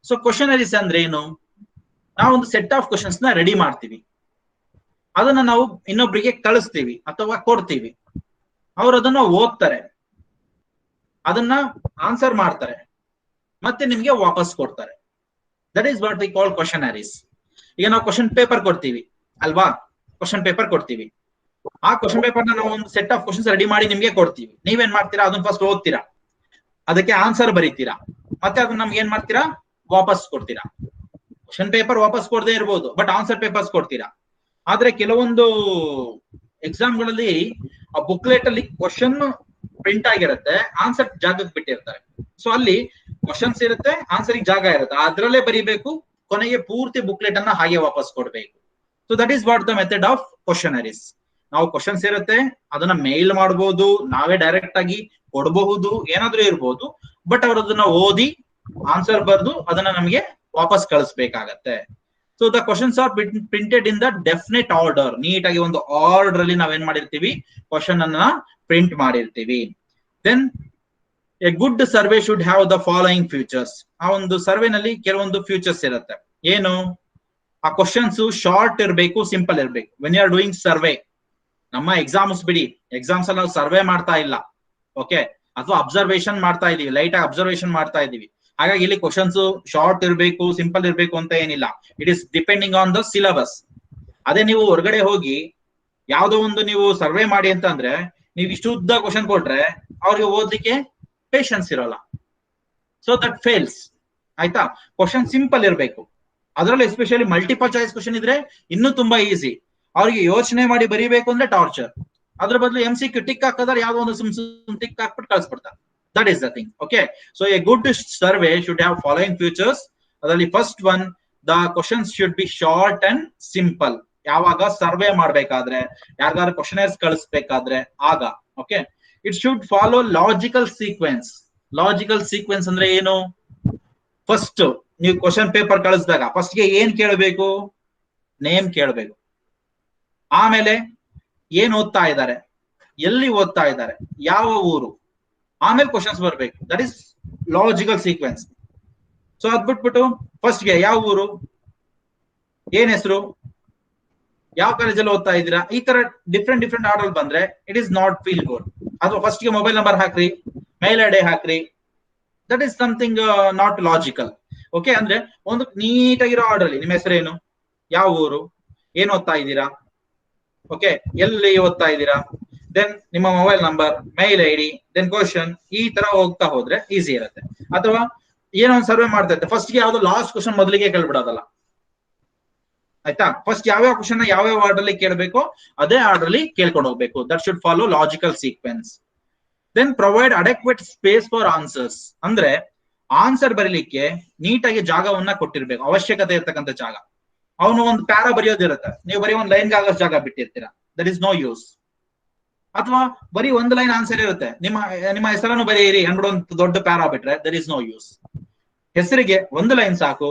ಸೊ ಕ್ವಶನರೀಸ್ ಅಂದ್ರೆ ಏನು? ನಾವು ಒಂದು ಸೆಟ್ ಆಫ್ ಕ್ವಶನ್ಸ್ ನ ರೆಡಿ ಮಾಡ್ತೀವಿ, ಅದನ್ನ ನಾವು ಇನ್ನೊಬ್ರಿಗೆ ಕಳಿಸ್ತೀವಿ ಅಥವಾ ಕೊಡ್ತೀವಿ. ಅವ್ರು ಅದನ್ನ ಓದ್ತಾರೆ, ಅದನ್ನ ಆನ್ಸರ್ ಮಾಡ್ತಾರೆ, ಮತ್ತೆ ನಿಮ್ಗೆ ವಾಪಸ್ ಕೊಡ್ತಾರೆ. That is what we call questionnaires. ಈಗ ನಾವು ಕ್ವಶನ್ ಪೇಪರ್ ಕೊಡ್ತೀವಿ ಅಲ್ವಾ, ಕ್ವಶನ್ ಪೇಪರ್ ಕೊಡ್ತೀವಿ. ಆ ಕ್ವಶನ್ ಪೇಪರ್ ನಾವು ಒಂದು ಸೆಟ್ ಆಫ್ ಕ್ವಶನ್ಸ್ ರೆಡಿ ಮಾಡಿ ನಿಮ್ಗೆ ಕೊಡ್ತೀವಿ. ನೀವೇನ್ ಮಾಡ್ತೀರಾ? ಅದನ್ನ ಫಸ್ಟ್ ಓದ್ತೀರಾ, ಅದಕ್ಕೆ ಆನ್ಸರ್ ಬರೀತೀರಾ, ಮತ್ತೆ ಅದನ್ನ ನಮ್ಗೆ ಏನ್ ಮಾಡ್ತೀರಾ? ವಾಪಸ್ ಕೊಡ್ತೀರಾ. ಕ್ವಶನ್ ಪೇಪರ್ ವಾಪಸ್ ಕೊಡದೇ ಇರ್ಬೋದು, ಬಟ್ ಆನ್ಸರ್ ಪೇಪರ್ಸ್ ಕೊಡ್ತೀರಾ. ಆದ್ರೆ ಕೆಲವೊಂದು ಎಕ್ಸಾಮ್ಗಳಲ್ಲಿ ಆ ಬುಕ್ಲೆಟ್ ಅಲ್ಲಿ ಕ್ವಶನ್ ಪ್ರಿಂಟ್ ಆಗಿರುತ್ತೆ, ಆನ್ಸರ್ ಜಾಗಕ್ಕೆ ಬಿಟ್ಟಿರ್ತಾರೆ. ಸೊ ಅಲ್ಲಿ ಕ್ವಶನ್ಸ್ ಇರುತ್ತೆ, ಆನ್ಸರ್ ಜಾಗ ಇರುತ್ತೆ, ಅದ್ರಲ್ಲೇ ಬರೀಬೇಕು. ಕೊನೆಗೆ ಪೂರ್ತಿ ಬುಕ್ಲೆಟ್ ಅನ್ನ ಹಾಗೆ ವಾಪಸ್ ಕೊಡ್ಬೇಕು. So that is what the method of questionnaires. ನಾವು ಕ್ವಶನ್ಸ್ ಇರುತ್ತೆ, ಅದನ್ನ ಮೇಲ್ ಮಾಡಬಹುದು, ನಾವೇ ಡೈರೆಕ್ಟ್ ಆಗಿ ಕೊಡಬಹುದು, ಏನಾದ್ರೂ ಇರ್ಬೋದು. ಬಟ್ ಅವ್ರು ಅದನ್ನ ಓದಿ ಆನ್ಸರ್ ಬರ್ದು ಅದನ್ನ ನಮಗೆ ವಾಪಸ್ ಕಳಿಸ್ಬೇಕಾಗತ್ತೆ. So the questions are printed in the definite order. ನೀಟಾಗಿ ಒಂದು ಆರ್ಡರ್ ಅಲ್ಲಿ ನಾವೇನ್ ಮಾಡಿರ್ತೀವಿ? ಕ್ವಶನ್ ಅನ್ನ ಪ್ರಿಂಟ್ ಮಾಡಿರ್ತೀವಿ. Then a good survey should have the following futures. ಆ ಒಂದು ಸರ್ವೆನಲ್ಲಿ ಕೆಲವೊಂದು ಫ್ಯೂಚರ್ಸ್ ಇರುತ್ತೆ. ಏನು? ಆ ಕ್ವಶನ್ಸ್ ಶಾರ್ಟ್ ಇರಬೇಕು, ಸಿಂಪಲ್ ಇರಬೇಕು. When you are doing survey, ನಮ್ಮ ಎಕ್ಸಾಮ್ಸ್ ಬಿಡಿ, ಎಕ್ಸಾಮ್ಸ್ ಅಲ್ಲಿ ನಾವು ಸರ್ವೆ ಮಾಡ್ತಾ ಇಲ್ಲ, ಓಕೆ, ಅಥವಾ ಅಬ್ಸರ್ವೇಷನ್ ಮಾಡ್ತಾ ಇದೀವಿ, ಲೈಟ್ ಆಗಿ ಅಬ್ಸರ್ವೇಷನ್ ಮಾಡ್ತಾ ಇದೀವಿ. ಹಾಗಾಗಿ ಇಲ್ಲಿ ಕ್ವಶನ್ಸ್ ಶಾರ್ಟ್ ಇರಬೇಕು, ಸಿಂಪಲ್ ಇರಬೇಕು ಅಂತ ಏನಿಲ್ಲ. It is depending on the syllabus. ಅದೇ ನೀವು ಹೊರಗಡೆ ಹೋಗಿ ಯಾವ್ದೋ ಒಂದು ನೀವು ಸರ್ವೆ ಮಾಡಿ ಅಂತ ಅಂದ್ರೆ, ನೀವು ಇಷ್ಟು ಉದ್ದ ಕ್ವಶನ್ ಕೊಟ್ರೆ ಅವ್ರಿಗೆ ಓದ್ಲಿಕ್ಕೆ ಪೇಷನ್ಸ್ ಇರೋಲ್ಲ. So that fails. ಆಯ್ತಾ? ಕ್ವಶನ್ ಸಿಂಪಲ್ ಇರಬೇಕು. ಅದರಲ್ಲಿ ಎಸ್ಪೆಷಲಿ ಮಲ್ಟಿಪಲ್ ಚಾಯ್ಸ್ ಕ್ವಶನ್ ಇದ್ರೆ ಇನ್ನೂ ತುಂಬಾ ಈಸಿ. ಅವ್ರಿಗೆ ಯೋಚನೆ ಮಾಡಿ ಬರೀಬೇಕು ಅಂದ್ರೆ ಟಾರ್ಚರ್. ಅದ್ರ ಬದಲು MCQ ಟಿಕ್ ಹಾಕಿದ್ರೆ ಯಾವ್ದೋ ಒಂದು ಸುಮ್ ಟಿಕ್ ಹಾಕ್ಬಿಟ್ಟು ಕಳ್ಸ್ಬಿಡ್ತಾರೆ. That is the thing. Okay, so a good survey should have following features. ಅದರಲ್ಲಿ first one, the questions should be short and simple. ಯಾವಾಗ ಸರ್ವೆ ಮಾಡ್ಬೇಕಾದ್ರೆ, ಯಾರಿಗಾದ್ರು ಕ್ವಶನರ್ಸ್ ಕಳಿಸ್ಬೇಕಾದ್ರೆ ಆಗ. Okay, it should follow logical sequence. Logical sequence ಅಂದ್ರೆ ಏನು? First ನೀವು question paper ಕಳಿಸಿದಾಗ first ಗೆ ಏನ್ ಕೇಳಬೇಕು? ನೇಮ್ ಕೇಳಬೇಕು. ಆಮೇಲೆ ಏನ್ ಓದ್ತಾ ಇದ್ದಾರೆ, ಎಲ್ಲಿ ಓದ್ತಾ ಇದ್ದಾರೆ, ಯಾವ ಊರು, ಆಮೇಲೆ ಕ್ವಶನ್ಸ್ ಬರ್ಬೇಕು. That is logical sequence. So ಅದ್ ಬಿಟ್ಬಿಟ್ಟು ಫಸ್ಟ್ ಗೆ ಯಾವ ಊರು, ಏನ್ ಹೆಸರು, ಯಾವ ಕಾಲೇಜಲ್ಲಿ ಓದ್ತಾ ಇದ್ದೀರಾ, ಈ ತರ ಡಿಫ್ರೆಂಟ್ ಆರ್ಡರ್ ಬಂದ್ರೆ it is not feel good. ಅಥವಾ ಫಸ್ಟ್ ಗೆ ಮೊಬೈಲ್ ನಂಬರ್ ಹಾಕ್ರಿ, ಮೇಲ್ ಐಡಿ ಹಾಕ್ರಿ, that is something not logical. Okay, ಅಂದ್ರೆ ಒಂದು ನೀಟಾಗಿರೋ ಆರ್ಡರ್ ಅಲ್ಲಿ ನಿಮ್ಮ ಹೆಸರೇನು, ಯಾವ ಊರು, ಏನ್ ಓದ್ತಾ ಇದ್ದೀರಾ, ಓಕೆ, ಎಲ್ಲಿ ಓದ್ತಾ ಇದ್ದೀರಾ, ದೆನ್ ನಿಮ್ಮ mobile number, mail ID, then question, ಈ ತರ ಹೋಗ್ತಾ ಹೋದ್ರೆ ಈಸಿ ಇರುತ್ತೆ. ಅಥವಾ ಏನೋ ಒಂದು ಸರ್ವೆ ಮಾಡ್ತಾ ಇರುತ್ತೆ, ಫಸ್ಟ್ ಗೆ ಯಾವ್ದು ಲಾಸ್ಟ್ ಕ್ವಶನ್ ಮೊದಲಿಗೆ ಕೇಳ್ಬಿಡೋದಲ್ಲ. ಆಯ್ತಾ? ಫಸ್ಟ್ ಯಾವ್ಯಾವ ಕ್ವಶನ್ ಯಾವ್ಯಾವ ಆರ್ಡರ್ ಅಲ್ಲಿ ಕೇಳಬೇಕು ಅದೇ ಆರ್ಡರ್ ಅಲ್ಲಿ ಕೇಳ್ಕೊಂಡು ಹೋಗ್ಬೇಕು. That should follow logical sequence. Then provide adequate space for answers. ಅಂದ್ರೆ ಆನ್ಸರ್ ಬರೀಲಿಕ್ಕೆ ನೀಟಾಗಿ ಜಾಗವನ್ನ ಕೊಟ್ಟಿರ್ಬೇಕು, ಅವಶ್ಯಕತೆ ಇರ್ತಕ್ಕಂಥ ಜಾಗ. ಅವನು ಒಂದು ಪ್ಯಾರಾ ಬರೆಯೋದಿರುತ್ತೆ, ನೀವು ಬರೀ ಒಂದು ಲೈನ್ ಆಗೋ ಜಾಗ ಬಿಟ್ಟಿರ್ತೀರಾ, ದಟ್ ಇಸ್ ನೋ ಯೂಸ್. ಅಥವಾ ಬರೀ ಒಂದು ಲೈನ್ ಆನ್ಸರ್ ಇರುತ್ತೆ, ನಿಮ್ಮ ಹೆಸರನ್ನು ಬರೀರಿ ಅಂದ್ಬಿಟ್ಟು ಒಂದು ದೊಡ್ಡ ಪ್ಯಾರಾ ಬಿಟ್ರೆ ದಟ್ ಇಸ್ ನೋ ಯೂಸ್. ಹೆಸರಿಗೆ ಒಂದು ಲೈನ್ ಸಾಕು.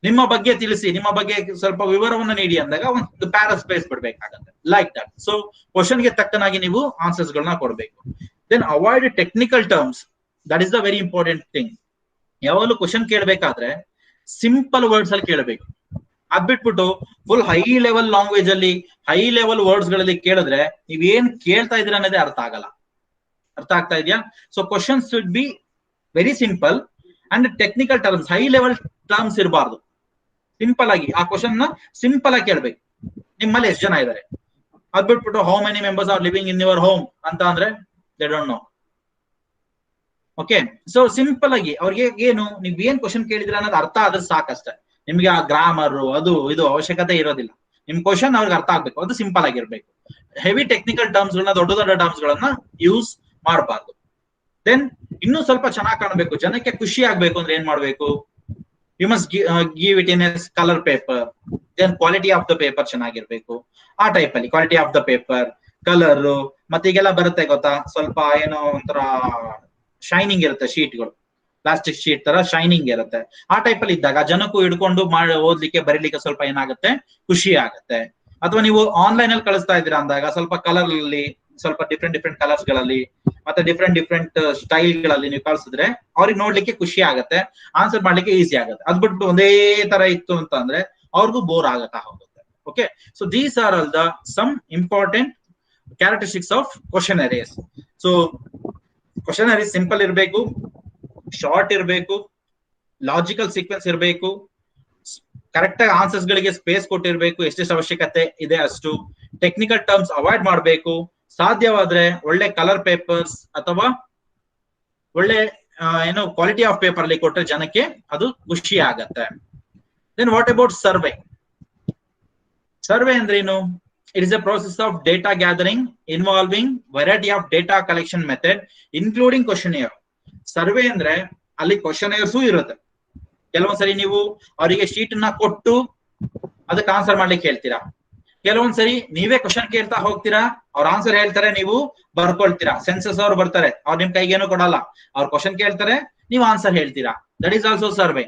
ನಿಮ್ಮ ಬಗ್ಗೆ ತಿಳಿಸಿ, ನಿಮ್ಮ ಬಗ್ಗೆ ಸ್ವಲ್ಪ ವಿವರವನ್ನು ನೀಡಿ ಅಂದಾಗ ಒಂದು ಪ್ಯಾರಾ ಸ್ಪೇಸ್ ಬಿಡ್ಬೇಕಾಗತ್ತೆ, ಲೈಕ್ ದಟ್. ಸೊ ಕ್ವಶನ್ ಗೆ ತಕ್ಕನಾಗಿ ನೀವು ಆನ್ಸರ್ಸ್ ಗಳನ್ನ ಕೊಡಬೇಕು. Then avoid technical terms. That is the very important thing. ಯಾವಾಗಲೂ ಕ್ವಶನ್ ಕೇಳಬೇಕಾದ್ರೆ ಸಿಂಪಲ್ ವರ್ಡ್ಸ್ ಅಲ್ಲಿ ಕೇಳಬೇಕು. ಅದ್ ಬಿಟ್ಬಿಟ್ಟು ಫುಲ್ ಹೈ ಲೆವೆಲ್ ಲ್ಯಾಂಗ್ವೇಜ್ ಅಲ್ಲಿ, ಹೈ ಲೆವೆಲ್ ವರ್ಡ್ಸ್ ಗಳಲ್ಲಿ ಕೇಳಿದ್ರೆ ನೀವೇನ್ ಕೇಳ್ತಾ ಇದೀರ ಅನ್ನೋದೇ ಅರ್ಥ ಆಗಲ್ಲ. ಅರ್ಥ ಆಗ್ತಾ ಇದೆಯಾ? So question should be very simple and technical terms, high level terms ಇರಬಾರ್ದು. ಸಿಂಪಲ್ ಆಗಿ ಆ ಕ್ವಶನ್ ನ ಸಿಂಪಲ್ ಆಗಿ ಕೇಳ್ಬೇಕು. ನಿಮ್ಮಲ್ಲಿ ಎಷ್ಟು ಜನ ಇದ್ದಾರೆ, ಅದ್ ಬಿಟ್ಬಿಟ್ಟು how many members are living in your home ಅಂತ ಅಂದ್ರೆ they don't know. Okay, so simple ಆಗಿ ಅವ್ರಿಗೆ ಏನು ನೀವ್ ಏನ್ ಕ್ವಶನ್ ಕೇಳಿದ್ರ ಅನ್ನೋದು ಅರ್ಥ ಆದ್ರೆ ಸಾಕಷ್ಟೇ. ನಿಮ್ಗೆ ಆ ಗ್ರಾಮರ್ ಅದು ಇದು ಅವಶ್ಯಕತೆ ಇರೋದಿಲ್ಲ. ನಿಮ್ ಕ್ವಶನ್ ಅವ್ರಿಗೆ ಅರ್ಥ ಆಗ್ಬೇಕು, ಅದು ಸಿಂಪಲ್ ಆಗಿರ್ಬೇಕು. ಹೆವಿ ಟೆಕ್ನಿಕಲ್ ಟರ್ಮ್ಸ್ ಗಳನ್ನ, ದೊಡ್ಡ ದೊಡ್ಡ ಟರ್ಮ್ಸ್ ಗಳನ್ನ ಯೂಸ್ ಮಾಡಬಾರ್ದು. ದೆನ್ ಇನ್ನೂ ಸ್ವಲ್ಪ ಚೆನ್ನಾಗಿ ಕಾಣಬೇಕು, ಜನಕ್ಕೆ ಖುಷಿ ಆಗ್ಬೇಕು ಅಂದ್ರೆ ಏನ್ ಮಾಡ್ಬೇಕು? You must give it in as colour paper. Then quality of the paper ಚೆನ್ನಾಗಿರ್ಬೇಕು. ಆ ಟೈಪ್ ಅಲ್ಲಿ quality of the paper, colour, ಮತ್ತೆ ಈಗೆಲ್ಲ ಬರುತ್ತೆ ಗೊತ್ತಾ, ಸ್ವಲ್ಪ ಏನೋ ಒಂಥರ ಶೈನಿಂಗ್ ಇರುತ್ತೆ ಶೀಟ್ಗಳು, ಪ್ಲಾಸ್ಟಿಕ್ ಶೀಟ್ ತರ ಶೈನಿಂಗ್ ಇರುತ್ತೆ. ಆ ಟೈಪ್ ಅಲ್ಲಿ ಇದ್ದಾಗ ಜನಕ್ಕೂ ಹಿಡ್ಕೊಂಡು ಓದ್ಲಿಕ್ಕೆ ಬರೀಲಿಕ್ಕೆ ಸ್ವಲ್ಪ ಏನಾಗುತ್ತೆ, ಖುಷಿ ಆಗುತ್ತೆ. ಅಥವಾ ನೀವು ಆನ್ಲೈನ್ ಅಲ್ಲಿ ಕಳಿಸ್ತಾ ಇದ್ದೀರಾ ಅಂದಾಗ ಸ್ವಲ್ಪ ಕಲರ್ ಅಲ್ಲಿ, ಸ್ವಲ್ಪ ಡಿಫ್ರೆಂಟ್ ಕಲರ್ಸ್ ಗಳಲ್ಲಿ, ಮತ್ತೆ ಡಿಫ್ರೆಂಟ್ ಸ್ಟೈಲ್ ಗಳಲ್ಲಿ ನೀವು ಕಳ್ಸಿದ್ರೆ ಅವ್ರಿಗೆ ನೋಡ್ಲಿಕ್ಕೆ ಖುಷಿ ಆಗುತ್ತೆ, ಆನ್ಸರ್ ಮಾಡ್ಲಿಕ್ಕೆ ಈಸಿ ಆಗುತ್ತೆ. ಅದ್ ಬಿಟ್ಟು ಒಂದೇ ತರ ಇತ್ತು ಅಂತ ಅಂದ್ರೆ ಅವ್ರಿಗೂ ಬೋರ್ ಆಗತ್ತಾ ಹೋಗುತ್ತೆ. Okay, so these are all the some important characteristics of questionnaires. So questionnaires simple ಇರಬೇಕು, ಶಾರ್ಟ್ ಇರಬೇಕು, ಲಾಜಿಕಲ್ ಸೀಕ್ವೆನ್ಸ್ ಇರಬೇಕು, ಕರೆಕ್ಟ್ ಆಗಿ ಆನ್ಸರ್ಸ್ ಗಳಿಗೆ ಸ್ಪೇಸ್ ಕೊಟ್ಟಿರ್ಬೇಕು, ಎಷ್ಟೆಷ್ಟು ಅವಶ್ಯಕತೆ ಇದೆ ಅಷ್ಟು. ಟೆಕ್ನಿಕಲ್ ಟರ್ಮ್ಸ್ ಅವಾಯ್ಡ್ ಮಾಡಬೇಕು. ಸಾಧ್ಯವಾದ್ರೆ ಒಳ್ಳೆ ಕಲರ್ ಪೇಪರ್ಸ್ ಅಥವಾ ಒಳ್ಳೆ ಏನೋ ಕ್ವಾಲಿಟಿ ಆಫ್ ಪೇಪರ್ ಅಲ್ಲಿ ಕೊಟ್ಟರೆ ಜನಕ್ಕೆ ಅದು ಖುಷಿ ಆಗತ್ತೆ. Then what about survey? Survey ಅಂದ್ರೇನು? It is a process of data gathering involving variety of data collection method including questionnaire. Survey ಅಂದ್ರೆ ಅಲ್ಲಿ ಕ್ವಶನೇರ್ಸ್ ಇರುತ್ತೆ. ಕೆಲವೊಂದ್ಸರಿ ನೀವು ಅವರಿಗೆ ಶೀಟ್ ನ ಕೊಟ್ಟು ಅದಕ್ಕೆ ಆನ್ಸರ್ ಮಾಡ್ಲಿಕ್ಕೆ ಹೇಳ್ತೀರಾ. ಕೆಲವೊಂದ್ಸರಿ ನೀವೇ ಕ್ವಶನ್ ಕೇಳ್ತಾ ಹೋಗ್ತೀರಾ, ಅವ್ರ ಆನ್ಸರ್ ಹೇಳ್ತಾರೆ, ನೀವು ಬರ್ಕೊಳ್ತೀರಾ. ಸೆನ್ಸಸ್ ಅವ್ರು ಬರ್ತಾರೆ, ಅವ್ರು ನಿಮ್ ಕೈಗೇನು ಕೊಡಲ್ಲ, ಅವ್ರ ಕ್ವಶನ್ ಕೇಳ್ತಾರೆ, ನೀವು ಆನ್ಸರ್ ಹೇಳ್ತೀರಾ. That is also survey.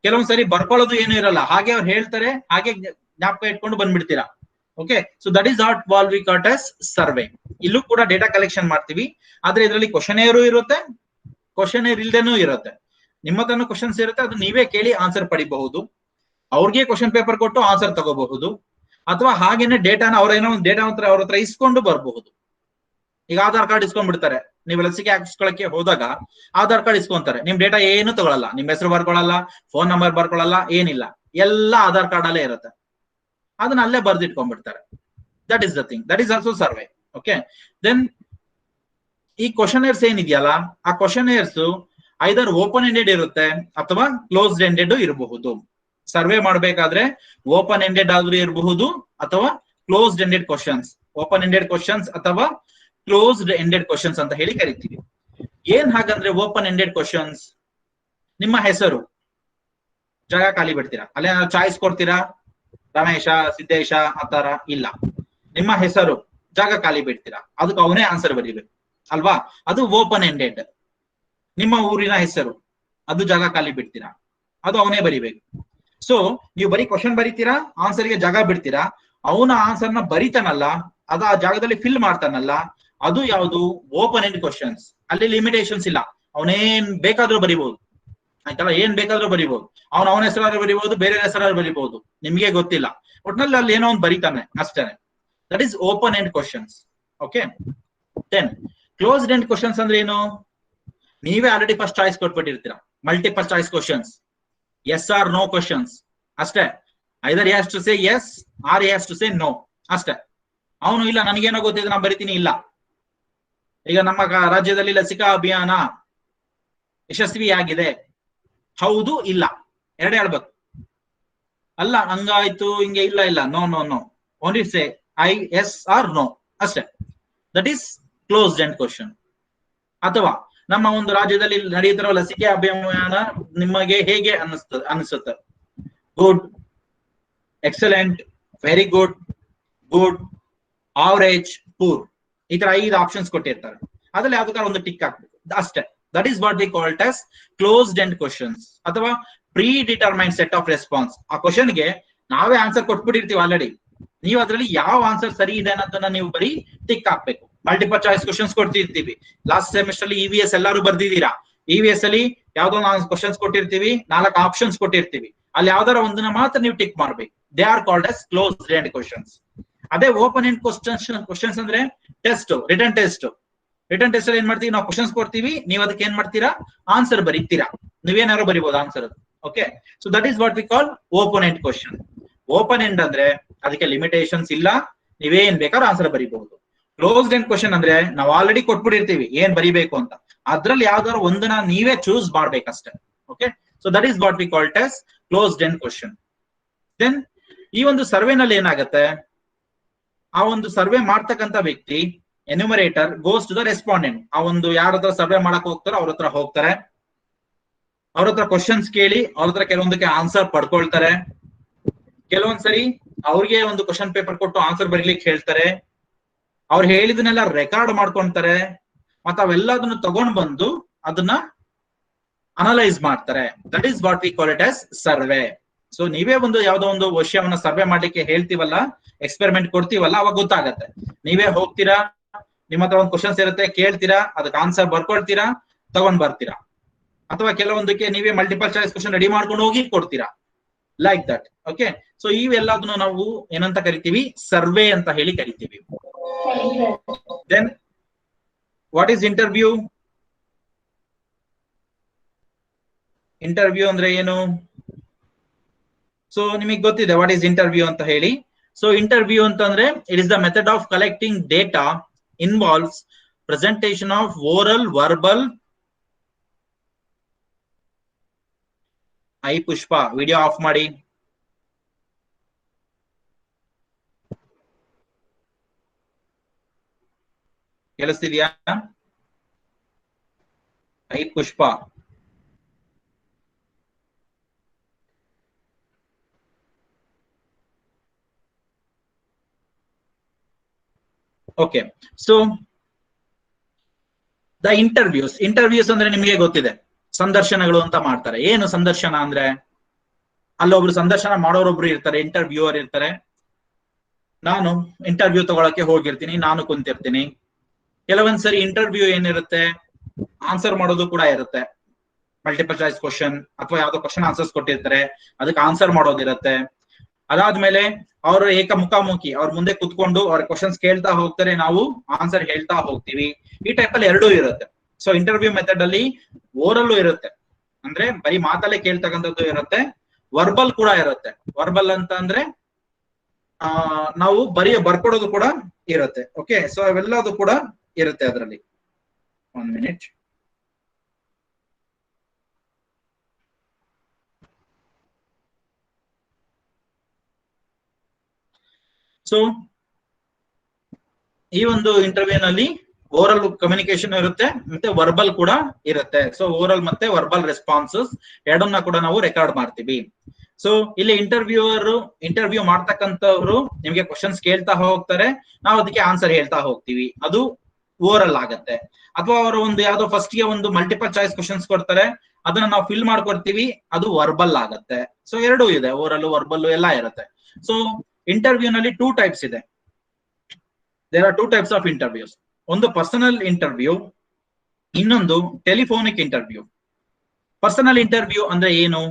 ಕೆಲವೊಂದ್ಸರಿ ಬರ್ಕೊಳ್ಳೋದು ಏನು ಇರಲ್ಲ, ಹಾಗೆ ಅವ್ರು ಹೇಳ್ತಾರೆ, ಹಾಗೆ ಜ್ಞಾಪಕ ಇಟ್ಕೊಂಡು ಬಂದ್ಬಿಡ್ತೀರಾ. Okay, so that is not what we call as survey. ಇಲ್ಲೂ ಕೂಡ ಡೇಟಾ ಕಲೆಕ್ಷನ್ ಮಾಡ್ತೀವಿ, ಆದ್ರೆ ಇದರಲ್ಲಿ ಕ್ವಶನೇರು ಇರುತ್ತೆ, ಕ್ವಶನೇರ್ ಇಲ್ದೇನೂ ಇರುತ್ತೆ. ನಿಮ್ಮ ಹತ್ರನೂ ಕ್ವಶನ್ಸ್ ಇರುತ್ತೆ, ಅದು ನೀವೇ ಕೇಳಿ ಆನ್ಸರ್ ಪಡಿಬಹುದು. ಅವ್ರಿಗೆ ಕ್ವಶನ್ ಪೇಪರ್ ಕೊಟ್ಟು ಆನ್ಸರ್ ತಗೋಬಹುದು, ಅಥವಾ ಹಾಗೇನೆ ಡೇಟಾನ ಅವ್ರೇನೋ ಒಂದು ಡೇಟಾ ಅವ್ರ ಹತ್ರ ಇಸ್ಕೊಂಡು ಬರಬಹುದು. ಈಗ ಆಧಾರ್ ಕಾರ್ಡ್ ಇಸ್ಕೊಂಡ್ಬಿಡ್ತಾರೆ, ನೀವು ಲಸಿಕೆ ಹಾಕಿಸ್ಕೊಳಕ್ಕೆ ಹೋದಾಗ ಆಧಾರ್ ಕಾರ್ಡ್ ಇಸ್ಕೊಂತಾರೆ, ನಿಮ್ ಡೇಟಾ ಏನು ತಗೊಳಲ್ಲ, ನಿಮ್ ಹೆಸರು ಬರ್ಕೊಳ್ಳಲ್ಲ, ಫೋನ್ ನಂಬರ್ ಬರ್ಕೊಳ್ಳಲ್ಲ, ಏನಿಲ್ಲ, ಎಲ್ಲ ಆಧಾರ್ ಕಾರ್ಡ್ ಅಲ್ಲೇ ಇರುತ್ತೆ. ಅದನ್ನ ಅಲ್ಲೇ ಬರ್ದಿಟ್ಕೊಂಡ್ಬಿಡ್ತಾರೆ. That is the thing, that is also survey. Okay, then ಈ ಕ್ವಶನೇರ್ಸ್ ಏನಿದೆಯಲ್ಲ, ಆ ಕ್ವಶನೇರ್ಸ್ ಐದರ್ ಓಪನ್ ಎಂಡೆಡ್ ಇರುತ್ತೆ ಅಥವಾ ಕ್ಲೋಸ್ಡ್ ಎಂಡೆಡ್ ಇರಬಹುದು. ಸರ್ವೆ ಮಾಡಬೇಕಾದ್ರೆ ಓಪನ್ ಎಂಡೆಡ್ ಆದ್ರೂ ಇರಬಹುದು ಅಥವಾ closed ended questions, open ended questions ಅಥವಾ ಕ್ಲೋಸ್ಡ್ ಎಂಡೆಡ್ ಕ್ವಶನ್ಸ್ ಅಂತ ಹೇಳಿ ಕರಿತೀವಿ. ಏನ್ ಹಾಗಂದ್ರೆ ಓಪನ್ ಎಂಡೆಡ್ ಕ್ವಶನ್ಸ್, ನಿಮ್ಮ ಹೆಸರು, ಜಾಗ ಖಾಲಿ ಬಿಡ್ತೀರಾ, ಅಲ್ಲೇ ಚಾಯ್ಸ್ ಕೊಡ್ತೀರಾ, ರಮೇಶ, ಸಿದ್ದೇಶ ಆತರ ಇಲ್ಲ. ನಿಮ್ಮ ಹೆಸರು, ಜಾಗ ಖಾಲಿ ಬಿಡ್ತೀರಾ, ಅದಕ್ಕೆ ಅವನೇ ಆನ್ಸರ್ ಬರೀಬೇಕು ಅಲ್ವಾ, ಅದು ಓಪನ್ ಎಂಡೆಡ್. ನಿಮ್ಮ ಊರಿನ ಹೆಸರು, ಅದು ಜಾಗ ಖಾಲಿ ಬಿಡ್ತೀರಾ, ಅದು ಅವನೇ ಬರಿಬೇಕು. ಸೊ ನೀವು ಬರೀ ಕ್ವಶನ್ ಬರೀತೀರಾ, ಆನ್ಸರ್ಗೆ ಜಾಗ ಬಿಡ್ತೀರಾ, ಅವನ ಆನ್ಸರ್ನ ಬರಿತಾನಲ್ಲ, ಅದು ಆ ಜಾಗದಲ್ಲಿ ಫಿಲ್ ಮಾಡ್ತಾನಲ್ಲ, ಅದು ಯಾವುದು ಓಪನ್ ಎಂಡ್ ಕ್ವಶನ್ಸ್. ಅಲ್ಲಿ ಲಿಮಿಟೇಷನ್ಸ್ ಇಲ್ಲ, ಅವನೇನ್ ಬೇಕಾದ್ರೂ ಬರಿಬಹುದು ಆಯ್ತಲ್ಲ, ಏನ್ ಬೇಕಾದ್ರೂ ಬರಿಬಹುದು. ಅವನ ಹೆಸರಾದ್ರು ಬರಿಬಹುದು, ಬೇರೆ ಹೆಸರಾದ್ರು ಬರಿಬಹುದು, ನಿಮ್ಗೆ ಗೊತ್ತಿಲ್ಲ, ಒಟ್ನಲ್ಲಿ ಅಲ್ಲಿ ಏನೋ ಒಂದು ಬರಿತಾನೆ ಅಷ್ಟೇ. That is open end questions. Okay, then closed end questions ಅಂದ್ರೆ ಏನು? ನೀವೇ ಆಲ್ರೆಡಿ ಫಸ್ಟ್ ಚಾಯ್ಸ್ ಕೊಟ್ಬಿಟ್ಟಿರ್ತೀರಾ, multiple choice questions, yes or no questions ಅಷ್ಟೇ. Either he has to say yes or he has to say no ಅಷ್ಟೇ. ಅವನು ಇಲ್ಲ ನನಗೇನೋ ಗೊತ್ತಿದೆ ನಾನು ಬರಿತೀನಿ, ಇಲ್ಲ. ಈಗ ನಮ್ಮ ರಾಜ್ಯದಲ್ಲಿ ಲಸಿಕಾ ಅಭಿಯಾನ ಯಶಸ್ವಿಯಾಗಿದೆ, ಹೌದು ಇಲ್ಲ ಎರಡೇ ಹೇಳ್ಬೇಕು. ಅಲ್ಲ ಹಂಗಾಯ್ತು ಹಿಂಗೆ, ಇಲ್ಲ ಇಲ್ಲ, no no no, only say I yes or no ಅಷ್ಟೇ. That is closed end question. ಅಥವಾ ನಮ್ಮ ಒಂದು ರಾಜ್ಯದಲ್ಲಿ ನಡೆಯುತ್ತಿರುವ ಲಸಿಕೆ ಅಭಿಯಾನ ನಿಮಗೆ ಹೇಗೆ ಅನಿಸುತ್ತೆ? Good, excellent, very good, good, average, poor, ಈ ತರ 5 ಆಪ್ಷನ್ಸ್ ಕೊಟ್ಟಿರ್ತಾರೆ. ಅದ್ರಲ್ಲಿ ಯಾವ್ದಾದ್ರು ಒಂದು ಟಿಕ್ ಹಾಕ್ಬೇಕು ಅಷ್ಟೇ. That is what we called as closed end questions ಅಥವಾ predetermined set of response. ಆ ಕ್ವಶನ್ಗೆ ನಾವೇ ಆನ್ಸರ್ ಕೊಟ್ಬಿಟ್ಟಿರ್ತೀವಿ ಆಲ್ರೆಡಿ, ನೀವು ಅದರಲ್ಲಿ ಯಾವ ಆನ್ಸರ್ ಸರಿ ಇದೆ ಅನ್ನೋದನ್ನ ನೀವು ಬರೀ ಟಿಕ್ ಹಾಕ್ಬೇಕು. ಮಲ್ಟಿಪಲ್ ಚಾಯ್ಸ್ ಕ್ವಶನ್ಸ್ ಕೊಡ್ತಿರ್ತೀವಿ, ಲಾಸ್ಟ್ ಸೆಮಿಸ್ಟರ್ ಅಲ್ಲಿ EVS ಎಲ್ಲರೂ ಬರ್ದಿದ್ದೀರಾ. EVS ಅಲ್ಲಿ ಯಾವ್ದೋ ನಾವು ಕ್ವಶನ್ಸ್ ಕೊಟ್ಟಿರ್ತೀವಿ, 4 ಆಪ್ಷನ್ಸ್ ಕೊಟ್ಟಿರ್ತೀವಿ, ಅಲ್ಲಿ ಯಾವ್ದಾರ ಒಂದನ್ನ ಮಾತ್ರ ನೀವು ಟಿಕ್ ಮಾಡ್ಬೇಕು. They are called as closed end questions. ಅದೇ ಓಪನ್ ಎಂಡ್ ಕ್ವಶನ್ಸ್ ಅಂದ್ರೆ test, return test. Return test ಅಲ್ಲಿ ಏನ್ ಮಾಡ್ತೀವಿ, ನಾವು ಕ್ವಶನ್ಸ್ ಕೊಡ್ತೀವಿ, ನೀವು ಅದಕ್ಕೆ ಏನ್ ಮಾಡ್ತೀರಾ, ಆನ್ಸರ್ ಬರೀತೀರಾ, ನೀವೇನಾದ್ರು ಬರಿಬಹುದು answer. Okay, so that is what we call open end question. Open end ಅಂದ್ರೆ ಅದಕ್ಕೆ ಲಿಮಿಟೇಷನ್ಸ್ ಇಲ್ಲ, ನೀವೇನ್ ಬೇಕಾದ್ರೂ ಆನ್ಸರ್ ಬರೀಬಹುದು. ಕ್ಲೋಸ್ಡ್ ಎಂಡ್ ಕ್ವಶನ್ ಅಂದ್ರೆ ನಾವು ಆಲ್ರೆಡಿ ಕೊಟ್ಬಿಟ್ಟಿರ್ತೀವಿ ಏನ್ ಬರಿಬೇಕು ಅಂತ, ಅದ್ರಲ್ಲಿ ಯಾವ್ದಾದ್ರು ಒಂದನ್ನ ನೀವೇ ಚೂಸ್ ಮಾಡ್ಬೇಕಷ್ಟೇ. Okay, so that is what we called as closed end question. Then ಈ ಒಂದು ಸರ್ವೆನಲ್ಲಿ ಏನಾಗುತ್ತೆ, ಆ ಒಂದು ಸರ್ವೆ ಮಾಡ್ತಕ್ಕಂಥ ವ್ಯಕ್ತಿ enumerator goes to the respondent. ಆ ಒಂದು ಯಾರ ಹತ್ರ ಸರ್ವೆ ಮಾಡಕ್ ಹೋಗ್ತಾರೋ ಅವ್ರ ಹತ್ರ ಹೋಗ್ತಾರೆ, ಅವ್ರ ಹತ್ರ ಕ್ವಶನ್ಸ್ ಕೇಳಿ ಅವ್ರ ಹತ್ರ ಕೆಲವೊಂದಕ್ಕೆ ಆನ್ಸರ್ ಪಡ್ಕೊಳ್ತಾರೆ. ಕೆಲವೊಂದ್ಸರಿ ಅವ್ರಿಗೆ ಒಂದು ಕ್ವಶನ್ ಪೇಪರ್ ಕೊಟ್ಟು ಆನ್ಸರ್ ಬರೀಲಿಕ್ಕೆ ಹೇಳ್ತಾರೆ, ಅವ್ರು ಹೇಳಿದನ್ನೆಲ್ಲ ರೆಕಾರ್ಡ್ ಮಾಡ್ಕೊಂತಾರೆ, ಮತ್ತೆ ಅವೆಲ್ಲದನ್ನು ತಗೊಂಡ್ ಬಂದು ಅದನ್ನ ಅನಲೈಸ್ ಮಾಡ್ತಾರೆ. That is what we call it as survey. So ನೀವೇ ಒಂದು ಯಾವ್ದೋ ಒಂದು ವಿಷಯವನ್ನ ಸರ್ವೆ ಮಾಡ್ಲಿಕ್ಕೆ ಹೇಳ್ತೀವಲ್ಲ, ಎಕ್ಸ್ಪೆರಿಮೆಂಟ್ ಕೊಡ್ತೀವಲ್ಲ, ಅವಾಗ ಗೊತ್ತಾಗತ್ತೆ. ನೀವೇ ಹೋಗ್ತೀರಾ, ನಿಮ್ಮ ಹತ್ರ ಒಂದು ಕ್ವಶನ್ಸ್ ಇರುತ್ತೆ, ಕೇಳ್ತೀರಾ, ಅದಕ್ಕೆ ಆನ್ಸರ್ ಬರ್ಕೊಳ್ತೀರಾ, ತಗೊಂಡ್ ಬರ್ತೀರಾ. ಅಥವಾ ಕೆಲವೊಂದಕ್ಕೆ ನೀವೇ ಮಲ್ಟಿಪಲ್ ಚಾಯ್ಸ್ ಕ್ವಶನ್ ರೆಡಿ ಮಾಡ್ಕೊಂಡು ಹೋಗಿ ಕೊಡ್ತೀರಾ, ಲೈಕ್ ದಟ್. ಓಕೆ, ಸೊ ಇವೆಲ್ಲದನ್ನು ನಾವು ಏನಂತ ಕರಿತೀವಿ, ಸರ್ವೆ ಅಂತ ಹೇಳಿ ಕರಿತೀವಿ. Then what is interview? Interview ಅಂದ್ರೆ ಏನು? ಸೊ ನಿಮಗೆ ಗೊತ್ತಿದೆ ವಾಟ್ ಈಸ್ ಇಂಟರ್ವ್ಯೂ ಅಂತ ಹೇಳಿ. ಸೊ ಇಂಟರ್ವ್ಯೂ ಅಂತಂದ್ರೆ it is the method of collecting data, involves presentation of oral, verbal. I Pushpa, video of ಮಾಡಿ. ಕೇಳಿಸ್ತಿದ್ಯಾ? I Pushpa. Okay, so the interviews ಅಂದ್ರೆ ನಿಮಗೆ ಗೊತ್ತಿದೆ, ಸಂದರ್ಶನಗಳು ಅಂತ ಮಾಡ್ತಾರೆ. ಏನು ಸಂದರ್ಶನ ಅಂದ್ರೆ, ಅಲ್ಲೊಬ್ರು ಸಂದರ್ಶನ ಮಾಡೋರೊಬ್ರು ಇರ್ತಾರೆ, ಇಂಟರ್ವ್ಯೂವರ್ ಇರ್ತಾರೆ. ನಾನು ಇಂಟರ್ವ್ಯೂ ತಗೊಳಕ್ಕೆ ಹೋಗಿರ್ತೀನಿ, ನಾನು ಕುಂತಿರ್ತೀನಿ. ಕೆಲವೊಂದ್ಸರಿ ಇಂಟರ್ವ್ಯೂ ಏನಿರುತ್ತೆ, ಆನ್ಸರ್ ಮಾಡೋದು ಕೂಡ ಇರುತ್ತೆ, ಮಲ್ಟಿಪಲ್ ಚಾಯ್ಸ್ ಕ್ವಶನ್ ಅಥವಾ ಯಾವ್ದೋ ಕ್ವಶನ್ ಆನ್ಸರ್ಸ್ ಕೊಟ್ಟಿರ್ತಾರೆ, ಅದಕ್ಕೆ ಆನ್ಸರ್ ಮಾಡೋದಿರುತ್ತೆ. ಅದಾದ್ಮೇಲೆ ಅವರು ಮುಖಾಮುಖಿ ಅವ್ರ ಮುಂದೆ ಕುತ್ಕೊಂಡು ಅವ್ರ ಕ್ವಶನ್ಸ್ ಕೇಳ್ತಾ ಹೋಗ್ತಾರೆ, ನಾವು ಆನ್ಸರ್ ಹೇಳ್ತಾ ಹೋಗ್ತೀವಿ. ಈ ಟೈಪ್ ಅಲ್ಲಿ ಎರಡೂ ಇರುತ್ತೆ. ಸೊ ಇಂಟರ್ವ್ಯೂ ಮೆಥಡ್ ಅಲ್ಲಿ ಓರಲ್ಲೂ ಇರುತ್ತೆ, ಅಂದ್ರೆ ಬರೀ ಮಾತಲ್ಲೇ ಕೇಳ್ತಕ್ಕಂಥದ್ದು ಇರುತ್ತೆ, ವರ್ಬಲ್ ಕೂಡ ಇರುತ್ತೆ. ವರ್ಬಲ್ ಅಂತ ಅಂದ್ರೆ ನಾವು ಬರ್ಕೊಡೋದು ಕೂಡ ಇರುತ್ತೆ. ಓಕೆ, ಸೊ ಅವೆಲ್ಲದು ಕೂಡ ಇರುತ್ತೆ ಅದರಲ್ಲಿ. 1 minute. ಸೊ ಈ ಒಂದು ಇಂಟರ್ವ್ಯೂ ನಲ್ಲಿ ಓರಲ್ ಕಮ್ಯುನಿಕೇಶನ್ ಇರುತ್ತೆ ಮತ್ತೆ ವರ್ಬಲ್ ಕೂಡ ಇರುತ್ತೆ. ಸೊ ಓರಲ್ ಮತ್ತೆ ವರ್ಬಲ್ ರೆಸ್ಪಾನ್ಸಸ್ ಎರಡನ್ನ ಕೂಡ ನಾವು ರೆಕಾರ್ಡ್ ಮಾಡ್ತೀವಿ. ಸೊ ಇಲ್ಲಿ ಇಂಟರ್ವ್ಯೂ ಮಾಡ್ತಕ್ಕಂಥವ್ರು ನಿಮ್ಗೆ ಕ್ವಶನ್ಸ್ ಕೇಳ್ತಾ ಹೋಗ್ತಾರೆ, ನಾವು ಅದಕ್ಕೆ ಆನ್ಸರ್ ಹೇಳ್ತಾ ಹೋಗ್ತೀವಿ, ಅದು ಓರಲ್ ಆಗತ್ತೆ. ಅಥವಾ ಅವರು ಒಂದು ಯಾವ್ದೋ ಫಸ್ಟ್ ಗೆ ಒಂದು ಮಲ್ಟಿಪಲ್ ಚಾಯ್ಸ್ ಕ್ವಶನ್ಸ್ ಕೊಡ್ತಾರೆ, ಅದನ್ನ ನಾವು ಫಿಲ್ ಮಾಡ್ಕೊಡ್ತೀವಿ, ಅದು ವರ್ಬಲ್ ಆಗತ್ತೆ. ಸೊ ಎರಡೂ ಇದೆ, ಓರಲ್ ವರ್ಬಲ್ ಎಲ್ಲ ಇರುತ್ತೆ. ಸೊ ಇಂಟರ್ವ್ಯೂ ನಲ್ಲಿ 2 ಟೈಪ್ಸ್ ಇದೆ. There are 2 types of interviews. ಒಂದು ಪರ್ಸನಲ್ ಇಂಟರ್ವ್ಯೂ, ಇನ್ನೊಂದು ಟೆಲಿಫೋನಿಕ್ ಇಂಟರ್ವ್ಯೂ. ಪರ್ಸನಲ್ ಇಂಟರ್ವ್ಯೂ ಅಂದ್ರೆ ಏನು?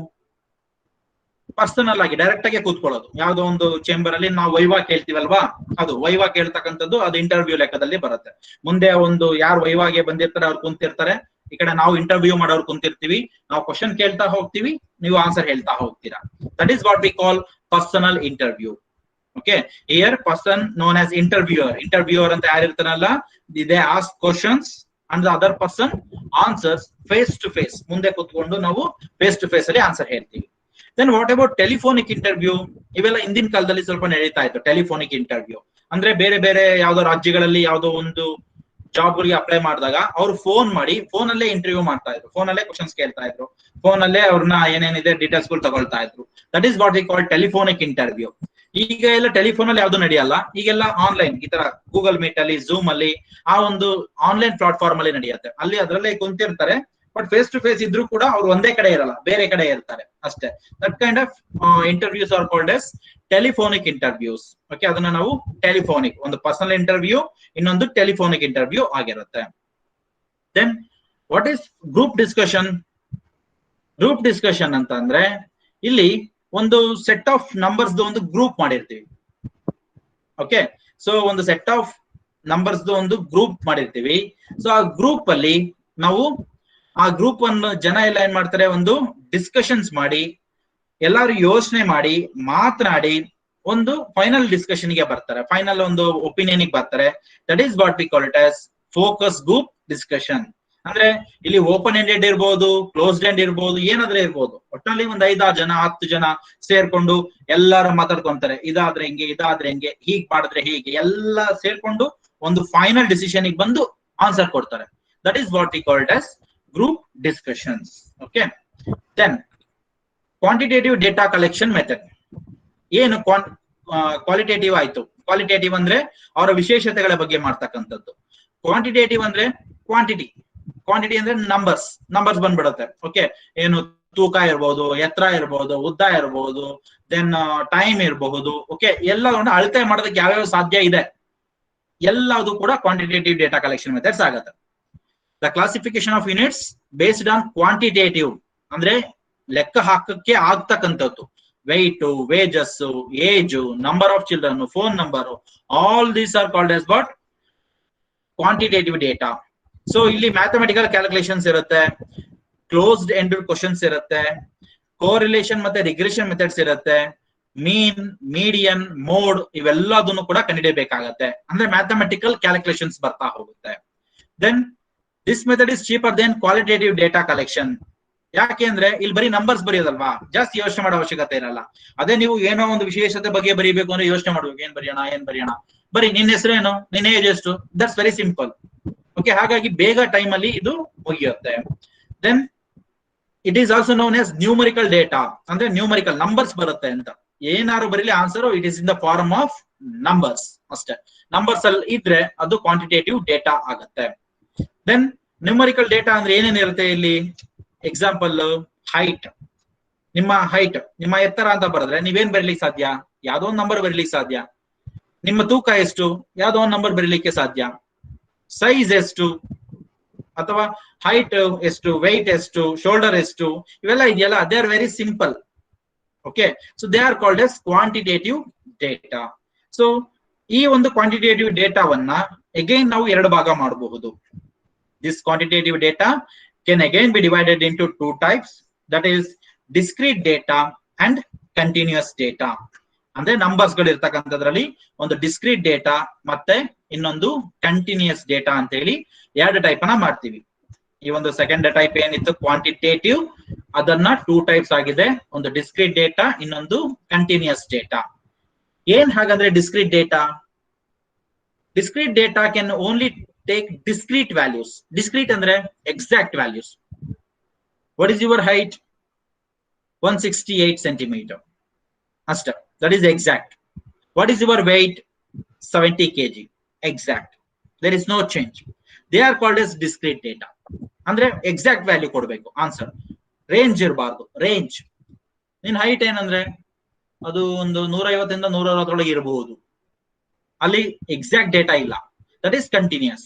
ಪರ್ಸನಲ್ ಆಗಿ ಡೈರೆಕ್ಟ್ ಆಗಿ ಕೂತ್ಕೊಳ್ಳೋದು. ಯಾವ್ದೋ ಒಂದು ಚೇಂಬರ್ ಅಲ್ಲಿ ನಾವು ವೈವಾ ಕೇಳ್ತೀವಲ್ವಾ, ಅದು ವೈವಾ ಕೇಳ್ತಕ್ಕಂಥದ್ದು, ಅದು ಇಂಟರ್ವ್ಯೂ ಲೆಕ್ಕದಲ್ಲಿ ಬರುತ್ತೆ. ಮುಂದೆ ಒಂದು ಯಾರು ವೈವಾಗೆ ಬಂದಿರ್ತಾರೆ ಅವ್ರು ಕುಂತಿರ್ತಾರೆ, ಈ ಕಡೆ ನಾವು ಇಂಟರ್ವ್ಯೂ ಮಾಡೋರು ಕುಂತಿರ್ತೀವಿ, ನಾವು ಕ್ವಶನ್ ಕೇಳ್ತಾ ಹೋಗ್ತೀವಿ, ನೀವು ಆನ್ಸರ್ ಹೇಳ್ತಾ ಹೋಗ್ತೀರಾ. That is what we call personal interview. Okay, here person known as interviewer ಅಂತ ಯಾರಿರ್ತಾರಲ್ಲ, they ask questions and the other person answers face to face. ಮುಂದೆ ಕೂತ್ಕೊಂಡು ನಾವು ಫೇಸ್ ಟು ಫೇಸ್ ಅಲ್ಲಿ ಆನ್ಸರ್ ಹೇಳ್ತೀವಿ. Then what about telephonic interview? ಇವೆಲ್ಲ ಹಿಂದಿನ ಕಾಲದಲ್ಲಿ ಸ್ವಲ್ಪ ನಡೀತಾ ಇತ್ತು. ಟೆಲಿಫೋನಿಕ್ ಇಂಟರ್ವ್ಯೂ ಅಂದ್ರೆ ಬೇರೆ ಬೇರೆ ಯಾವ್ದೋ ರಾಜ್ಯಗಳಲ್ಲಿ ಯಾವ್ದೋ ಒಂದು ಜಾಬ್ ಗಳಿಗೆ ಅಪ್ಲೈ ಮಾಡಿದಾಗ ಅವ್ರು ಫೋನ್ ಮಾಡಿ ಫೋನ್ ಅಲ್ಲೇ ಇಂಟರ್ವ್ಯೂ ಮಾಡ್ತಾ ಇದ್ರು, ಫೋನ್ ಅಲ್ಲೇ ಕ್ವಶನ್ಸ್ ಕೇಳ್ತಾ ಇದ್ರು, ಫೋನ್ ಅಲ್ಲೇ ಅವ್ರನ್ನ ಏನೇನಿದೆ ಡೀಟೇಲ್ಸ್ ಗಳು ತಗೊಳ್ತಾ ಇದ್ರು. That is what we call telephonic interview. ಈಗ ಎಲ್ಲ ಟೆಲಿಫೋನ್ ಅಲ್ಲಿ ಯಾವ್ದು ನಡೆಯಲ್ಲ, ಈಗೆಲ್ಲ ಆನ್ಲೈನ್, ಈ ತರ ಗೂಗಲ್ ಮೀಟ್ ಅಲ್ಲಿ, ಝೂಮ್ ಅಲ್ಲಿ, ಆ ಒಂದು ಆನ್ಲೈನ್ ಪ್ಲಾಟ್ಫಾರ್ಮ್ ಅಲ್ಲಿ ನಡೆಯುತ್ತೆ. ಅಲ್ಲಿ ಅದರಲ್ಲೇ ಕುಂತಿರ್ತಾರೆ, ಬಟ್ ಫೇಸ್ ಟು ಫೇಸ್ ಇದ್ರೂ ಕೂಡ ಅವ್ರು ಒಂದೇ ಕಡೆ ಇರಲ್ಲ, ಬೇರೆ ಕಡೆ ಇರ್ತಾರೆ ಅಷ್ಟೇ. That kind of interviews are called as telephonic interviews. Okay, ಅದನ್ನ ನಾವು ಟೆಲಿಫೋನಿಕ್, ಒಂದು ಪರ್ಸನಲ್ ಇಂಟರ್ವ್ಯೂ, ಇನ್ನೊಂದು ಟೆಲಿಫೋನಿಕ್ ಇಂಟರ್ವ್ಯೂ ಆಗಿರುತ್ತೆ. Then what is group discussion? Group discussion ಅಂತ ಅಂದ್ರೆ ಇಲ್ಲಿ ಒಂದು ಸೆಟ್ ಆಫ್ ನಂಬರ್ಸ್ ಒಂದು ಗ್ರೂಪ್ ಮಾಡಿರ್ತೀವಿ. ಓಕೆ, ಸೊ ಒಂದು ಸೆಟ್ ಆಫ್ ನಂಬರ್ಸ್ ಒಂದು ಗ್ರೂಪ್ ಮಾಡಿರ್ತೀವಿ. ಸೊ ಆ ಗ್ರೂಪ್ ಅಲ್ಲಿ ನಾವು ಆ ಗ್ರೂಪ್ ಅನ್ನು ಜನ ಎಲ್ಲ ಏನ್ ಮಾಡ್ತಾರೆ, ಒಂದು ಡಿಸ್ಕಷನ್ಸ್ ಮಾಡಿ, ಎಲ್ಲಾರು ಯೋಚನೆ ಮಾಡಿ, ಮಾತನಾಡಿ ಒಂದು ಫೈನಲ್ ಡಿಸ್ಕಷನ್ ಗೆ ಬರ್ತಾರೆ, ಫೈನಲ್ ಒಂದು ಒಪಿನಿಯನ್ ಗೆ ಬರ್ತಾರೆ. That is what we call it as focus group discussion. ಅಂದ್ರೆ ಇಲ್ಲಿ ಓಪನ್ ಎಂಡೆಡ್ ಇರ್ಬೋದು, ಕ್ಲೋಸ್ಡ್ ಎಂಡ್ ಇರ್ಬೋದು, ಏನಾದ್ರೆ ಇರ್ಬೋದು, ಒಟ್ಟಿನಲ್ಲಿ ಒಂದು 5-6 ಜನ 10 ಜನ ಸೇರ್ಕೊಂಡು ಎಲ್ಲಾರು ಮಾತಾಡ್ಕೊಂತಾರೆ, ಇದಾದ್ರೆ ಹೆಂಗೆ, ಇದಾದ್ರೆ ಹೆಂಗೆ, ಹೀಗ್ ಮಾಡಿದ್ರೆ ಹೀಗೆ, ಎಲ್ಲ ಸೇರ್ಕೊಂಡು ಒಂದು ಫೈನಲ್ ಡಿಸಿಷನ್ ಗೆ ಬಂದು ಆನ್ಸರ್ ಕೊಡ್ತಾರೆ. That is what we called as group discussions. Okay, then quantitative data collection method. ಏನು ಕ್ವಾಲಿಟೇಟಿವ್ ಆಯ್ತು. ಕ್ವಾಲಿಟೇಟಿವ್ ಅಂದ್ರೆ ಅವರ ವಿಶೇಷತೆಗಳ ಬಗ್ಗೆ ಮಾಡ್ತಕ್ಕಂಥದ್ದು. ಕ್ವಾಂಟಿಟೇಟಿವ್ ಅಂದ್ರೆ ಕ್ವಾಂಟಿಟಿ ಅಂದ್ರೆ ನಂಬರ್ಸ್ ಬಂದ್ಬಿಡುತ್ತೆ. ಓಕೆ, ಏನು ತೂಕ ಇರ್ಬೋದು, ಎತ್ತರ ಇರ್ಬೋದು, ಉದ್ದ ಇರ್ಬೋದು, ದೆನ್ ಟೈಮ್ ಇರಬಹುದು. ಓಕೆ, ಎಲ್ಲವನ್ನು ಅಳತೆ ಮಾಡೋದಕ್ಕೆ ಯಾವ್ಯಾವ ಸಾಧ್ಯ ಇದೆ ಎಲ್ಲದು ಕೂಡ ಕ್ವಾಂಟಿಟೇಟಿವ್ ಡೇಟಾ ಕಲೆಕ್ಷನ್ ಮೆಥಡ್ಸ್ ಆಗುತ್ತೆ. The classification of units based on quantitative ಅಂದ್ರೆ ಲೆಕ್ಕ ಹಾಕಕ್ಕೆ ಆಗ್ತಕ್ಕಂಥದ್ದು. weight, wages, age, number of children, phone number, all these are called as what? Quantitative data. So ಇಲ್ಲಿ ಮ್ಯಾಥಮೆಟಿಕಲ್ ಕ್ಯಾಲ್ಕುಲೇಷನ್ಸ್ ಇರುತ್ತೆ, ಕ್ಲೋಸ್ಡ್ ಎಂಡೆಡ್ ಕ್ವಶನ್ಸ್ ಇರುತ್ತೆ, correlation ಮತ್ತೆ regression methods ಇರುತ್ತೆ, ಮೀನ್, median, mode, ಇವೆಲ್ಲದನ್ನು ಕೂಡ ಕಂಡುಹಿಡಿಯಬೇಕಾಗತ್ತೆ. ಅಂದ್ರೆ ಮ್ಯಾಥಮೆಟಿಕಲ್ ಕ್ಯಾಲ್ಕುಲೇಷನ್ಸ್ ಬರ್ತಾ ಹೋಗುತ್ತೆ. Then this method is cheaper then qualitative data collection. ಯಾಕೆ ಅಂದ್ರೆ ಇಲ್ಲಿ ಬರೀ ನಂಬರ್ಸ್ ಬರೆಯೋದಲ್ವಾ, ಜಾಸ್ತಿ ಯೋಚನೆ ಮಾಡೋ ಅವಶ್ಯಕತೆ ಇರಲ್ಲ. ಅದೇ ನೀವು ಏನೋ ಒಂದು ವಿಶೇಷತೆ ಬಗ್ಗೆ ಬರೀಬೇಕು ಅಂದ್ರೆ ಯೋಚನೆ ಮಾಡ್ಬೇಕು, ಏನ್ ಬರೆಯೋಣ, ಬರೀ ನಿನ್ನ ಹೆಸರೇನು, ನಿನ್ನ ಏಜ್ ಎಷ್ಟು, ದಟ್ಸ್ ವೆರಿ ಸಿಂಪಲ್. ಓಕೆ, ಹಾಗಾಗಿ ಬೇಗ ಟೈಮ್ ಅಲ್ಲಿ ಇದು ಮುಗಿಯುತ್ತೆ. Then it is also known as numerical data. ಅಂದ್ರೆ ನ್ಯೂಮರಿಕಲ್ ನಂಬರ್ಸ್ ಬರುತ್ತೆ ಅಂತ, ಏನಾದ್ರು ಬರೀಲಿ answer it is in the form of numbers ಅಷ್ಟೇ. ನಂಬರ್ಸ್ ಅಲ್ಲಿ ಇದ್ರೆ ಅದು ಕ್ವಾಂಟಿಟೇಟಿವ್ ಡೇಟಾ ಆಗುತ್ತೆ. ದೆನ್ ನ್ಯೂಮರಿಕಲ್ ಡೇಟಾ ಅಂದ್ರೆ ಏನೇನಿರುತ್ತೆ ಇಲ್ಲಿ? ಎಕ್ಸಾಂಪಲ್, ಹೈಟ್, ನಿಮ್ಮ ಎತ್ತರ ಅಂತ ಬರೆದ್ರೆ ನೀವೇನ್ ಬರೀಲಿಕ್ಕೆ ಸಾಧ್ಯ? ಯಾವ್ದೋ ಒಂದು ನಂಬರ್ ಬರೀಲಿಕ್ಕೆ ಸಾಧ್ಯ. ನಿಮ್ಮ ತೂಕ ಎಷ್ಟು? ಯಾವ್ದೋ ಒಂದು ನಂಬರ್ ಬರೀಲಿಕ್ಕೆ ಸಾಧ್ಯ. ಸೈಜ್ ಎಷ್ಟು, ಅಥವಾ ಹೈಟ್ ಎಷ್ಟು, ವೆಯ್ಟ್ ಎಷ್ಟು, ಶೋಲ್ಡರ್ ಎಷ್ಟು, ಇವೆಲ್ಲ ಇದೆಯಲ್ಲ, they are very simple. Okay, so they are called S quantitative data. So ಈ ಒಂದು ಕ್ವಾಂಟಿಟೇಟಿವ್ ಡೇಟಾವನ್ನ ಅಗೈನ್ ನಾವು 2 ಭಾಗ ಮಾಡಬಹುದು. This quantitative data can again be divided into 2 types, that is discrete data and continuous data. ಅಂದ್ರೆ numbers ಗಳು ಇರ್ತಕ್ಕಂಥದ್ರಲ್ಲಿ ಒಂದು discrete data ಮತ್ತೆ ಇನ್ನೊಂದು ಕಂಟಿನ್ಯೂಸ್ ಡೇಟಾ ಅಂತ ಹೇಳಿ 2 ಟೈಪ್ ಅನ್ನ ಮಾಡ್ತೀವಿ. ಈ ಒಂದು ಸೆಕೆಂಡ್ ಟೈಪ್ ಏನಿತ್ತು ಕ್ವಾಂಟಿಟೇಟಿವ್, ಅದನ್ನ 2 ಟೈಪ್ಸ್ ಆಗಿದೆ, ಒಂದು ಡಿಸ್ಕ್ರೀಟ್ ಡೇಟಾ, ಇನ್ನೊಂದು ಕಂಟಿನ್ಯೂಸ್ ಡೇಟಾ. ಏನ್ ಹಾಗಂದ್ರೆ discrete data? Discrete data can only take discrete values. Discrete ಅಂದ್ರೆ exact values. What is your height? 168 centimeter. ಅಷ್ಟೇ, that is exact. What is your weight? 70 kg. Exact. There is no change. They are called as discrete data. ಅಂದ್ರೆ exact value ಕೊಡಬೇಕು answer. Range ಇರಬಾರ್ದು. Range, ನಿನ್ height ಏನಂದ್ರೆ ಅದು ಒಂದು 150 ಇಂದ 160 ಇರಬಹುದು. ಅಲ್ಲಿ ಎಕ್ಸಾಕ್ಟ್ ಡೇಟಾ ಇಲ್ಲ, ದಟ್ ಈಸ್ ಕಂಟಿನ್ಯೂಸ್.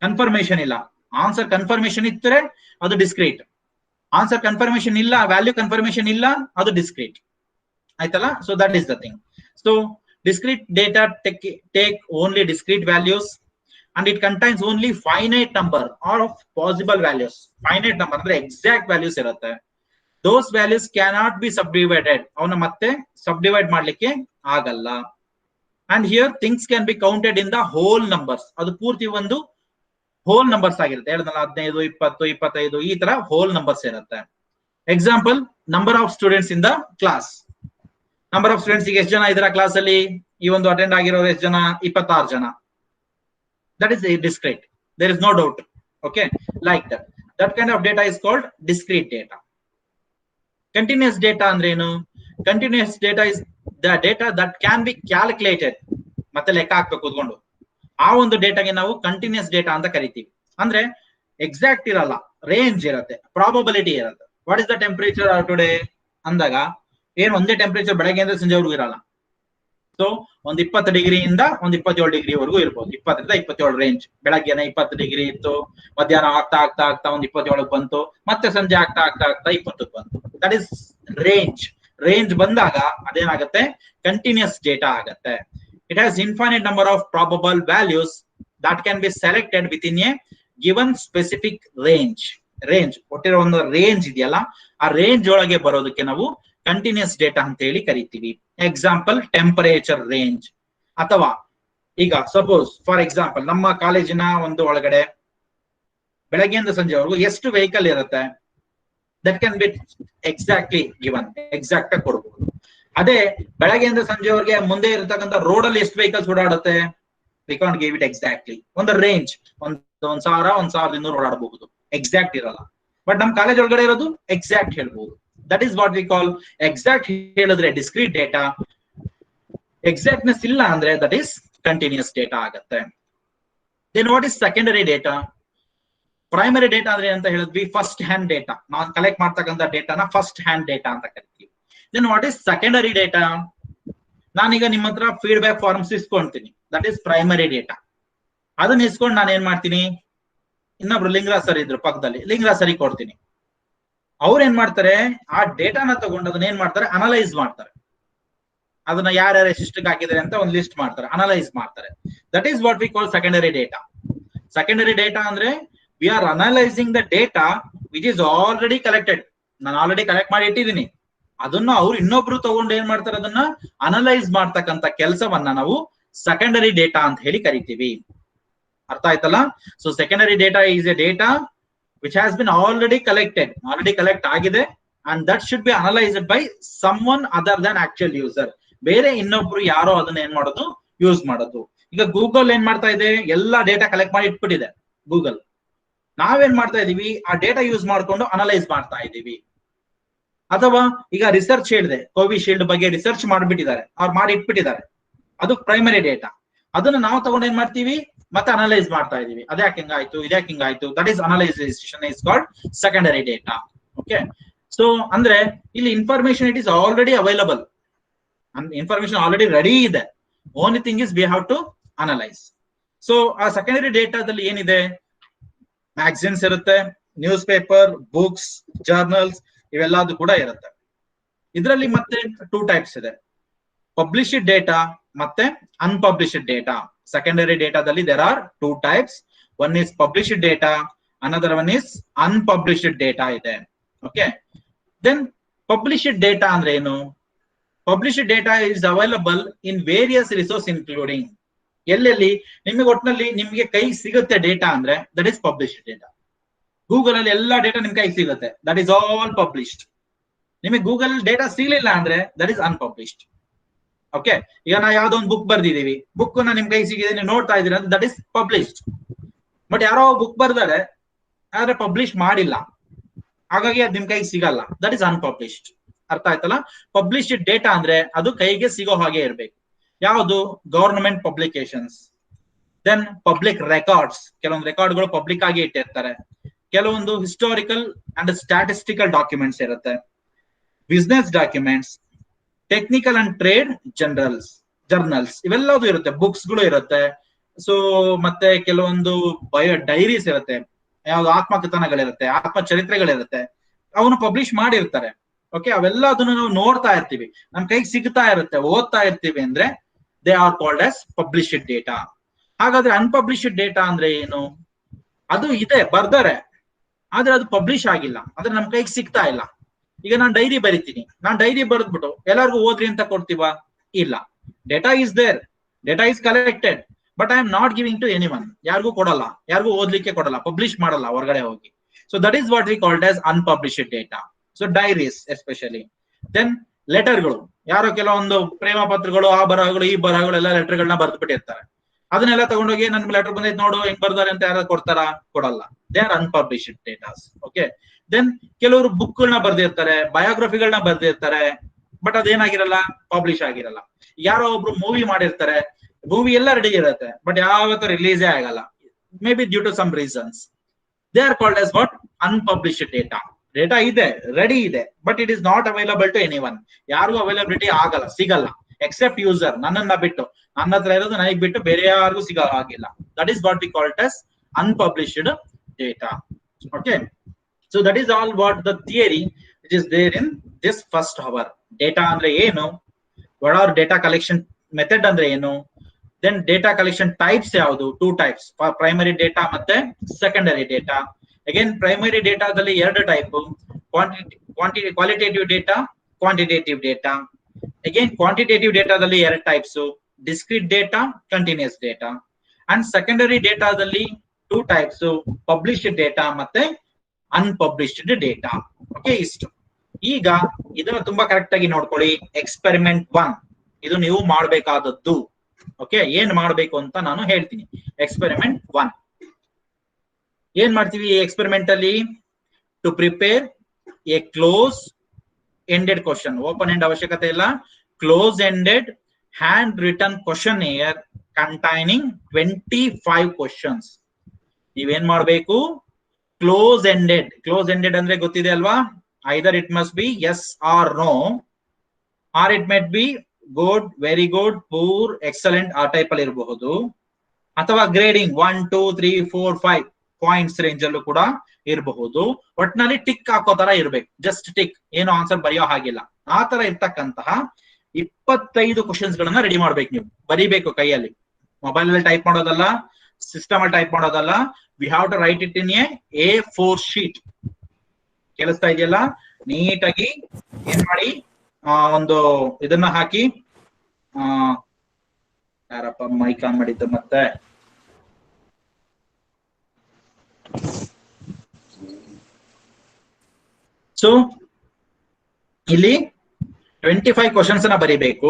ಕನ್ಫರ್ಮೇಶನ್ ಇಲ್ಲ. ಆನ್ಸರ್ ಕನ್ಫರ್ಮೇಶನ್ ಇತ್ತರೆ ಅದು ಡಿಸ್ಕ್ರೀಟ್. ಆನ್ಸರ್ ಕನ್ಫರ್ಮೇಶನ್ ಇಲ್ಲ, ವ್ಯಾಲ್ಯೂ ಕನ್ಫರ್ಮೇಶನ್ ಇಲ್ಲ, ಅದು ಡಿಸ್ಕ್ರೀಟ್. ಆಯ್ತಲ್ಲ? So that is the thing. So discrete data take only discrete values and it contains only finite number of possible values. Finite number ಅಂದ್ರೆ exact values ಇರುತ್ತೆ. Those values cannot be subdivided. ಅವನ್ನ ಮತ್ತೆ subdivide ಮಾಡ್ಲಿಕ್ಕೆ ಆಗಲ್ಲ. And here things can be counted in the whole numbers. ಅದು ಪೂರ್ತಿ ಒಂದು whole numbers ಆಗಿರುತ್ತೆ. 15, 20, 25 ಈ ತರ whole numbers ಇರುತ್ತೆ. Example, number of students in the class. Number of students ಈಗ ಎಷ್ಟು ಜನ ಇದರ ಕ್ಲಾಸ್ ಅಲ್ಲಿ? ಈ ಒಂದು ಅಟೆಂಡ್ ಆಗಿರೋರು ಎಷ್ಟು ಜನ? 26 ಜನ. That is discrete. There is no doubt. Okay, like that. That kind of data is called discrete data. Continuous data ಅಂದ್ರೆ ಏನು? Continuous data is the data that can be calculated. ಮತ್ತೆ ಲೆಕ್ಕ ಹಾಕ್ಬೇಕು ಕೂತ್ಕೊಂಡು. ಆ ಒಂದು ಡೇಟಾಗೆ ನಾವು ಕಂಟಿನ್ಯೂಸ್ ಡೇಟಾ ಅಂತ ಕರಿತೀವಿ. ಅಂದ್ರೆ ಎಕ್ಸಾಕ್ಟ್ ಇರಲ್ಲ, ರೇಂಜ್ ಇರುತ್ತೆ, ಪ್ರಾಬಬಿಲಿಟಿ ಇರುತ್ತೆ. What is the temperature today ಅಂದಾಗ ಏನು ಒಂದೇ ಟೆಂಪರೇಚರ್ ಬೆಳಗ್ಗೆ ಅಂದ್ರೆ ಸಂಜೆವರೆಗೂ ಇರಲ್ಲ. ಸೊ ಒಂದ್ 20 ಡಿಗ್ರಿಯಿಂದ ಒಂದ್ 27 ಡಿಗ್ರಿವರೆಗೂ ಇರ್ಬೋದು. 20 ರಿಂದ 27 ರೇಂಜ್. ಬೆಳಗ್ಗೆನೆ 20 ಡಿಗ್ರಿ ಇತ್ತು, ಮಧ್ಯಾಹ್ನ ಆಗ್ತಾ ಒಂದ್ 27 ಬಂತು, ಮತ್ತೆ ಸಂಜೆ ಆಗ್ತಾ 20 ಬಂತು. That is range. ರೇಂಜ್ ಬಂದಾಗ ಅದೇನಾಗುತ್ತೆ? ಕಂಟಿನ್ಯೂಸ್ ಡೇಟಾ ಆಗತ್ತೆ. It has infinite number of probable values that can B selected with in a given specific range. Range ಕೊಟ್ಟಿರೋ ಒಂದು ರೇಂಜ್ ಇದೆಯಲ್ಲ, ಆ ರೇಂಜ್ ಒಳಗೆ ಬರೋದಕ್ಕೆ ನಾವು ಕಂಟಿನ್ಯೂಸ್ ಡೇಟಾ ಅಂತ ಹೇಳಿ ಕರಿತೀವಿ. Example, temperature range. ಅಥವಾ ಈಗ ಸಪೋಸ್ ಫಾರ್ ಎಕ್ಸಾಂಪಲ್ ನಮ್ಮ ಕಾಲೇಜಿನ ಒಂದು ಒಳಗಡೆ ಬೆಳಗ್ಗೆಯಿಂದ ಸಂಜೆವರೆಗೂ ಎಷ್ಟು ವೆಹಿಕಲ್ ಇರುತ್ತೆ? That can B exactly given. Exact ಆಗಿ ಕೊಡಬಹುದು. ಅದೇ ಬೆಳಗ್ಗೆಯಿಂದ ಸಂಜೆವರೆಗೆ ಮುಂದೆ ಇರತಕ್ಕಂಥ ರೋಡ್ ಅಲ್ಲಿ ಎಷ್ಟು ವೆಹಿಕಲ್ಸ್ ಓಡಾಡುತ್ತೆ? We can't give it exactly. ಒಂದು ರೇಂಜ್, ಒಂದ್ 1000, 1200 ಓಡಾಡಬಹುದು. ಎಕ್ಸಾಕ್ಟ್ ಇರಲ್ಲ. ಬಟ್ ನಮ್ ಕಾಲೇಜ್ ಒಳಗಡೆ ಇರೋದು ಎಕ್ಸಾಕ್ಟ್ ಹೇಳ್ಬಹುದು. That is what we call exact. ಹೇಳಿದ್ರೆ ಡಿಸ್ಕ್ರೀಟ್ ಡೇಟಾ. ಎಕ್ಸಾಕ್ಟ್ನೆಸ್ ಇಲ್ಲ ಅಂದ್ರೆ ದಟ್ ಈಸ್ ಕಂಟಿನ್ಯೂಸ್ ಡೇಟಾ ಆಗುತ್ತೆ. Then what is secondary data? Primary data ಅಂದ್ರೆ ಅಂತ ಹೇಳಿದ್ವಿ, ಫಸ್ಟ್ ಹ್ಯಾಂಡ್ ಡೇಟಾ. ನಾವು ಕಲೆಕ್ಟ್ ಮಾಡ್ತಕ್ಕಂಥ ಡೇಟಾನ ಫಸ್ಟ್ ಹ್ಯಾಂಡ್ ಡೇಟಾ ಅಂತ ಕರಿತೀವಿ. Then what is secondary data? ನಾನೀಗ ನಿಮ್ಮ ಹತ್ರ ಫೀಡ್ಬ್ಯಾಕ್ ಫಾರ್ಮ್ಸ್ ಇಸ್ಕೊಂತೀನಿ, ದಟ್ ಈಸ್ ಪ್ರೈಮರಿ ಡೇಟಾ. ಅದನ್ನ ಇಸ್ಕೊಂಡು ನಾನು ಏನ್ ಮಾಡ್ತೀನಿ? ಇನ್ನೊಬ್ರು ಲಿಂಗರಾಜ್ ಸರ್ ಇದ್ರು ಪಕ್ಕದಲ್ಲಿ, ಲಿಂಗರಾಜ್ ಸರಿ ಕೊಡ್ತೀನಿ. ಅವ್ರು ಏನ್ ಮಾಡ್ತಾರೆ? ಆ ಡೇಟಾನ ತಗೊಂಡು ಅದನ್ನ ಏನ್ ಮಾಡ್ತಾರೆ? ಅನಲೈಸ್ ಮಾಡ್ತಾರೆ. ಅದನ್ನ ಯಾರ್ಯಾರು ಎಷ್ಟಕ್ಕೆ ಹಾಕಿದ್ದಾರೆ ಅಂತ ಒಂದು ಲಿಸ್ಟ್ ಮಾಡ್ತಾರೆ, ಅನಲೈಸ್ ಮಾಡ್ತಾರೆ. That is what we call secondary data. Secondary data ಅಂದ್ರೆ we are analysing the data which is already collected. ನಾನು ಆಲ್ರೆಡಿ ಕಲೆಕ್ಟ್ ಮಾಡಿ ಇಟ್ಟಿದ್ದೀನಿ. ಅದನ್ನ ಅವ್ರು ಇನ್ನೊಬ್ರು ತಗೊಂಡು ಏನ್ ಮಾಡ್ತಾರೆ? ಅದನ್ನ ಅನಲೈಸ್ ಮಾಡ್ತಕ್ಕಂಥ ಕೆಲಸವನ್ನ ನಾವು ಸೆಕೆಂಡರಿ ಡೇಟಾ ಅಂತ ಹೇಳಿ ಕರಿತೀವಿ. ಅರ್ಥ ಆಯ್ತಲ್ಲ? So secondary data is A data which has been already collect ಆಗಿದೆ, and that should be analyzed by someone other than actual user. ಬೇರೆ ಇನ್ನೊಬ್ರು ಯಾರೋ ಅದನ್ನ ಏನ್ ಮಾಡೋದು? ಯೂಸ್ ಮಾಡೋದು. ಈಗ ಗೂಗಲ್ ಏನ್ ಮಾಡ್ತಾ ಇದೆ? ಎಲ್ಲಾ ಡೇಟಾ ಕಲೆಕ್ಟ್ ಮಾಡಿ ಇಟ್ಬಿಟ್ಟಿದೆ ಗೂಗಲ್. ನಾವೇನ್ ಮಾಡ್ತಾ ಇದೀವಿ? ಆ ಡೇಟಾ ಯೂಸ್ ಮಾಡ್ಕೊಂಡು ಅನಲೈಸ್ ಮಾಡ್ತಾ ಇದೀವಿ. ಅಥವಾ ಈಗ ರಿಸರ್ಚ್ ಹೇಳಿದೆ, ಕೋವಿಶೀಲ್ಡ್ ಬಗ್ಗೆ ರಿಸರ್ಚ್ ಮಾಡ್ಬಿಟ್ಟಿದ್ದಾರೆ, ಅವ್ರು ಮಾಡಿ ಇಟ್ಬಿಟ್ಟಿದ್ದಾರೆ. ಅದು ಪ್ರೈಮರಿ ಡೇಟಾ. ಅದನ್ನ ನಾವು ತಗೊಂಡು ಏನ್ ಮಾಡ್ತೀವಿ? ಮತ್ತೆ ಅನಲೈಸ್ ಮಾಡ್ತಾ ಇದೀವಿ. ಅದ್ಯಾಕೆ ಹಿಂಗಾಯ್ತು, ಇದ್ಯಾಕೆ ಹಿಂಗಾಯ್ತು? That is analysation is called secondary data. Okay, so ಅಂದ್ರೆ ಇಲ್ಲಿ information it is already available. Information already ready ಇದೆ. Only thing is we have to analyse. So ಆ ಸೆಕೆಂಡರಿ ಡೇಟಾದಲ್ಲಿ ಏನಿದೆ? ಮ್ಯಾಗಝಿನ್ಸ್ ಇರುತ್ತೆ, ನ್ಯೂಸ್ ಪೇಪರ್, ಬುಕ್ಸ್, ಜರ್ನಲ್ಸ್, ಇವೆಲ್ಲದು ಕೂಡ ಇರುತ್ತೆ. ಇದರಲ್ಲಿ ಮತ್ತೆ 2 ಟೈಪ್ಸ್ ಇದೆ, ಪಬ್ಲಿಷ್ಡ್ ಡೇಟಾ ಮತ್ತೆ ಅನ್ಪಬ್ಲಿಷ್ಡ್ ಡೇಟಾ. ಸೆಕೆಂಡರಿ ಡೇಟಾದಲ್ಲಿ there are 2 types. One is published data, another one is unpublished data ಇದೆ. Okay, then published data ಅಂದ್ರೆ ಏನು? Published data is available in various resources including. ಎಲ್ಲೆಲ್ಲಿ ನಿಮಗೆ ಒಟ್ಟಿನಲ್ಲಿ ನಿಮಗೆ ಕೈ ಸಿಗುತ್ತೆ ಡೇಟಾ ಅಂದ್ರೆ that is published data. Google ಅಲ್ಲಿ ಎಲ್ಲಾ ಡೇಟಾ ನಿಮ್ ಕೈ ಸಿಗುತ್ತೆ, that is all published. ನಿಮಗೆ ಗೂಗಲ್ ಡೇಟಾ ಸಿಗಲಿಲ್ಲ ಅಂದ್ರೆ that is unpublished. ಓಕೆ, ಈಗ ನಾ ಯಾವ್ದೋ ಒಂದು ಬುಕ್ ಬರ್ದಿದೀವಿ, ಬುಕ್ ನ ನಿಮ್ ಕೈ ಸಿಗಿದೆ, ನೀವು ನೋಡ್ತಾ ಇದೀರ, ದಟ್ ಇಸ್ ಪಬ್ಲಿಷ್ಡ್. ಬಟ್ ಯಾರೋ ಬುಕ್ ಬರ್ದಾರೆ ಆದ್ರೆ ಪಬ್ಲಿಷ್ ಮಾಡಿಲ್ಲ, ಹಾಗಾಗಿ ಅದು ನಿಮ್ ಕೈಗೆ ಸಿಗಲ್ಲ, ದಟ್ ಇಸ್ ಅನ್ಪಬ್ಲಿಷ್ಡ್. ಅರ್ಥ ಆಯ್ತಲ್ಲ? ಪಬ್ಲಿಷ್ಡ್ ಡೇಟಾ ಅಂದ್ರೆ ಅದು ಕೈಗೆ ಸಿಗೋ ಹಾಗೆ ಇರ್ಬೇಕು. ಯಾವುದು? Government publications. Then public records, ಕೆಲವೊಂದು ರೆಕಾರ್ಡ್ಗಳು ಪಬ್ಲಿಕ್ ಆಗಿ ಇಟ್ಟಿರ್ತಾರೆ. ಕೆಲವೊಂದು ಹಿಸ್ಟಾರಿಕಲ್ ಅಂಡ್ ಸ್ಟ್ಯಾಟಿಸ್ಟಿಕಲ್ ಡಾಕ್ಯುಮೆಂಟ್ಸ್ ಇರುತ್ತೆ. Business documents, technical and trade journals ಇವೆಲ್ಲವೂ ಇರುತ್ತೆ. ಬುಕ್ಸ್ ಗಳು ಇರುತ್ತೆ. ಸೊ ಮತ್ತೆ ಕೆಲವೊಂದು ಡೈರೀಸ್ ಇರುತ್ತೆ, ಯಾವ್ದು ಆತ್ಮಕಥನಗಳಿರುತ್ತೆ, ಆತ್ಮಚರಿತ್ರೆಗಳಿರುತ್ತೆ, ಅವನು ಪಬ್ಲಿಷ್ ಮಾಡಿರ್ತಾರೆ. ಓಕೆ, ಅವೆಲ್ಲ ಅದನ್ನು ನಾವು ನೋಡ್ತಾ ಇರ್ತೀವಿ, ನಮ್ ಕೈಗೆ ಸಿಗ್ತಾ ಇರುತ್ತೆ, ಓದ್ತಾ ಇರ್ತೀವಿ ಅಂದ್ರೆ they are called as published data. ಹಾಗಾದ್ರೆ ಅನ್ಪಬ್ಲಿಷ್ಡ್ ಡೇಟಾ ಅಂದ್ರೆ ಏನು? ಅದು ಇದೆ, ಬರ್ದಾರೆ, ಆದ್ರೆ ಅದು ಪಬ್ಲಿಷ್ ಆಗಿಲ್ಲ, ಆದ್ರೆ ನಮ್ ಕೈಗೆ ಸಿಗ್ತಾ ಇಲ್ಲ. ಈಗ ನಾನು ಡೈರಿ ಬರಿತೀನಿ, ನಾನು ಡೈರಿ ಬರೆದ್ಬಿಟ್ಟು ಎಲ್ಲರಿಗೂ ಓದ್ರಿ ಅಂತ ಕೊಡ್ತೀವ? ಇಲ್ಲ. Data is there, data is collected, but I am not giving to anyone. ಯಾರಿಗೂ ಕೊಡಲ್ಲ, ಯಾರಿಗೂ ಓದ್ಲಿಕ್ಕೆ ಕೊಡಲ್ಲ, ಪಬ್ಲಿಷ್ ಮಾಡಲ್ಲ ಹೊರಗಡೆ ಹೋಗಿ. So that is what we called as unpublished data. So diaries especially. Then ಲೆಟರ್ಗಳು, ಯಾರೋ ಕೆಲವೊಂದು ಪ್ರೇಮ ಪತ್ರಗಳು, ಆ ಬರಹಗಳು ಈ ಬರಹಗಳು ಎಲ್ಲ ಲೆಟರ್ಗಳನ್ನ ಬರೆದ್ಬಿಟ್ಟಿರ್ತಾರೆ. ಅದನ್ನೆಲ್ಲ ತಗೊಂಡೋಗಿ ನನ್ಗೆ ಲೆಟರ್ ಬಂದೈತೆ ನೋಡು ಹೆಂಗ್ ಬರ್ದಾರೆ ಅಂತ ಯಾರು ಕೊಡ್ತಾರ? ಕೊಡಲ್ಲ. They are unpublished datas. Okay. Then ಕೆಲವರು ಬುಕ್ ಗಳನ್ನ ಬರ್ದಿರ್ತಾರೆ, ಬಯೋಗ್ರಫಿಗಳನ್ನ ಬರ್ದಿರ್ತಾರೆ, ಬಟ್ ಅದೇನಾಗಿರಲ್ಲ, ಪಬ್ಲಿಷ್ ಆಗಿರಲ್ಲ. ಯಾರೋ ಒಬ್ರು ಮೂವಿ ಮಾಡಿರ್ತಾರೆ, ಮೂವಿ ಎಲ್ಲ ರೆಡಿ ಇರುತ್ತೆ, ಬಟ್ ಯಾವತ್ತೂ ರಿಲೀಸೇ ಆಗಲ್ಲ, maybe due to some reasons. They are called as what? Unpublished data. Data ಇದೆ, ರೆಡಿ ಇದೆ, but it is not available to anyone. ಯಾರಿಗೂ ಅವೈಲಬಿಲಿಟಿ ಆಗಲ್ಲ, ಸಿಗಲ್ಲ, ಎಕ್ಸೆಪ್ಟ್ ಯೂಸರ್, ನನ್ನನ್ನ ಬಿಟ್ಟು. ನನ್ನ ಹತ್ರ ಇರೋದು ನನಗೆ ಬಿಟ್ಟು ಬೇರೆ ಯಾರಿಗೂ ಸಿಗೋ ಹಾಗಿಲ್ಲ. That is what we called as unpublished data. Okay, so that is all what the theory which is there in this first hour. Data ಅಂದ್ರೆ ಏನು, what are data collection method ಅಂದ್ರೆ ಏನು, ದೆನ್ ಡೇಟಾ ಕಲೆಕ್ಷನ್ ಟೈಪ್ಸ್ ಯಾವುದು? 2 types, primary data ಮತ್ತೆ secondary data. Again primary ಡೇಟಾದಲ್ಲಿ 2 type, qualitative data, quantitative data. Again quantitative ಡೇಟಾದಲ್ಲಿ 2 types, discrete data, continuous data. And secondary ಡೇಟಾದಲ್ಲಿ 2 types, published data ಮತ್ತೆ ಅನ್ಪಬ್ಲಿಷ್ಡ್ data. Okay, ಇಷ್ಟು. ಈಗ ಇದನ್ನು ತುಂಬಾ ಕರೆಕ್ಟ್ ಆಗಿ ನೋಡ್ಕೊಳ್ಳಿ. ಎಕ್ಸ್ಪೆರಿಮೆಂಟ್ 1 ಇದು ನೀವು ಮಾಡಬೇಕಾದದ್ದು. ಓಕೆ, ಏನ್ ಮಾಡ್ಬೇಕು ಅಂತ ನಾನು ಹೇಳ್ತೀನಿ. ಎಕ್ಸ್ಪೆರಿಮೆಂಟ್ 1 ಏನ್ ಮಾಡ್ತೀವಿ? ಈ ಎಕ್ಸ್ಪೆರಿಮೆಂಟ್ ಅಲ್ಲಿ to prepare a close ended question, open end ಅವಶ್ಯಕತೆ ಇಲ್ಲ, close ended hand written questionnaire containing 25 questions. ನೀವೇನ್ ಮಾಡ್ಬೇಕು? Close ended. ಕ್ಲೋಸ್ ಎಂಡೆಡ್ ಅಂದ್ರೆ ಗೊತ್ತಿದೆ ಅಲ್ವಾ? Either it must be yes or no, or it might be good, very good, poor, excellent ಆ type ಅಲ್ಲಿ ಇರಬಹುದು, ಅಥವಾ ಗ್ರೇಡಿಂಗ್ 1 2 3 4 5 ಪಾಯಿಂಟ್ಸ್ ರೇಂಜ್ ಅಲ್ಲೂ ಕೂಡ ಇರಬಹುದು. ಒಟ್ನಲ್ಲಿ ಟಿಕ್ ಹಾಕೋ ತರ ಇರ್ಬೇಕು, ಜಸ್ಟ್ ಟಿಕ್, ಏನು ಆನ್ಸರ್ ಬರೆಯೋ ಹಾಗಿಲ್ಲ. ಆ ತರ ಇರ್ತಕ್ಕಂತಹ 25 ಕ್ವಶನ್ಸ್ ಗಳನ್ನ ರೆಡಿ ಮಾಡ್ಬೇಕು. ನೀವು ಬರೀಬೇಕು ಕೈಯಲ್ಲಿ, ಮೊಬೈಲ್ ಅಲ್ಲಿ ಟೈಪ್ ಮಾಡೋದಲ್ಲ, ಸಿಸ್ಟಮ್ ಅಲ್ಲಿ ಟೈಪ್ ಮಾಡೋದಲ್ಲ. We have to write it in a A4 sheet. ಕೇಳಿಸ್ತಾ ಇದೆಯಲ್ಲ? ನೀಟಾಗಿ ಏನ್ ಮಾಡಿ, ಒಂದು ಇದನ್ನ ಹಾಕಿ, ಯಾರಪ್ಪ ಮೈಕ್ ಆನ್ ಮಾಡಿದ್ದು ಮತ್ತೆ? ಸೊ ಇಲ್ಲಿ 25 ಕ್ವಶನ್ಸ್ ಅನ್ನ ಬರಿಬೇಕು.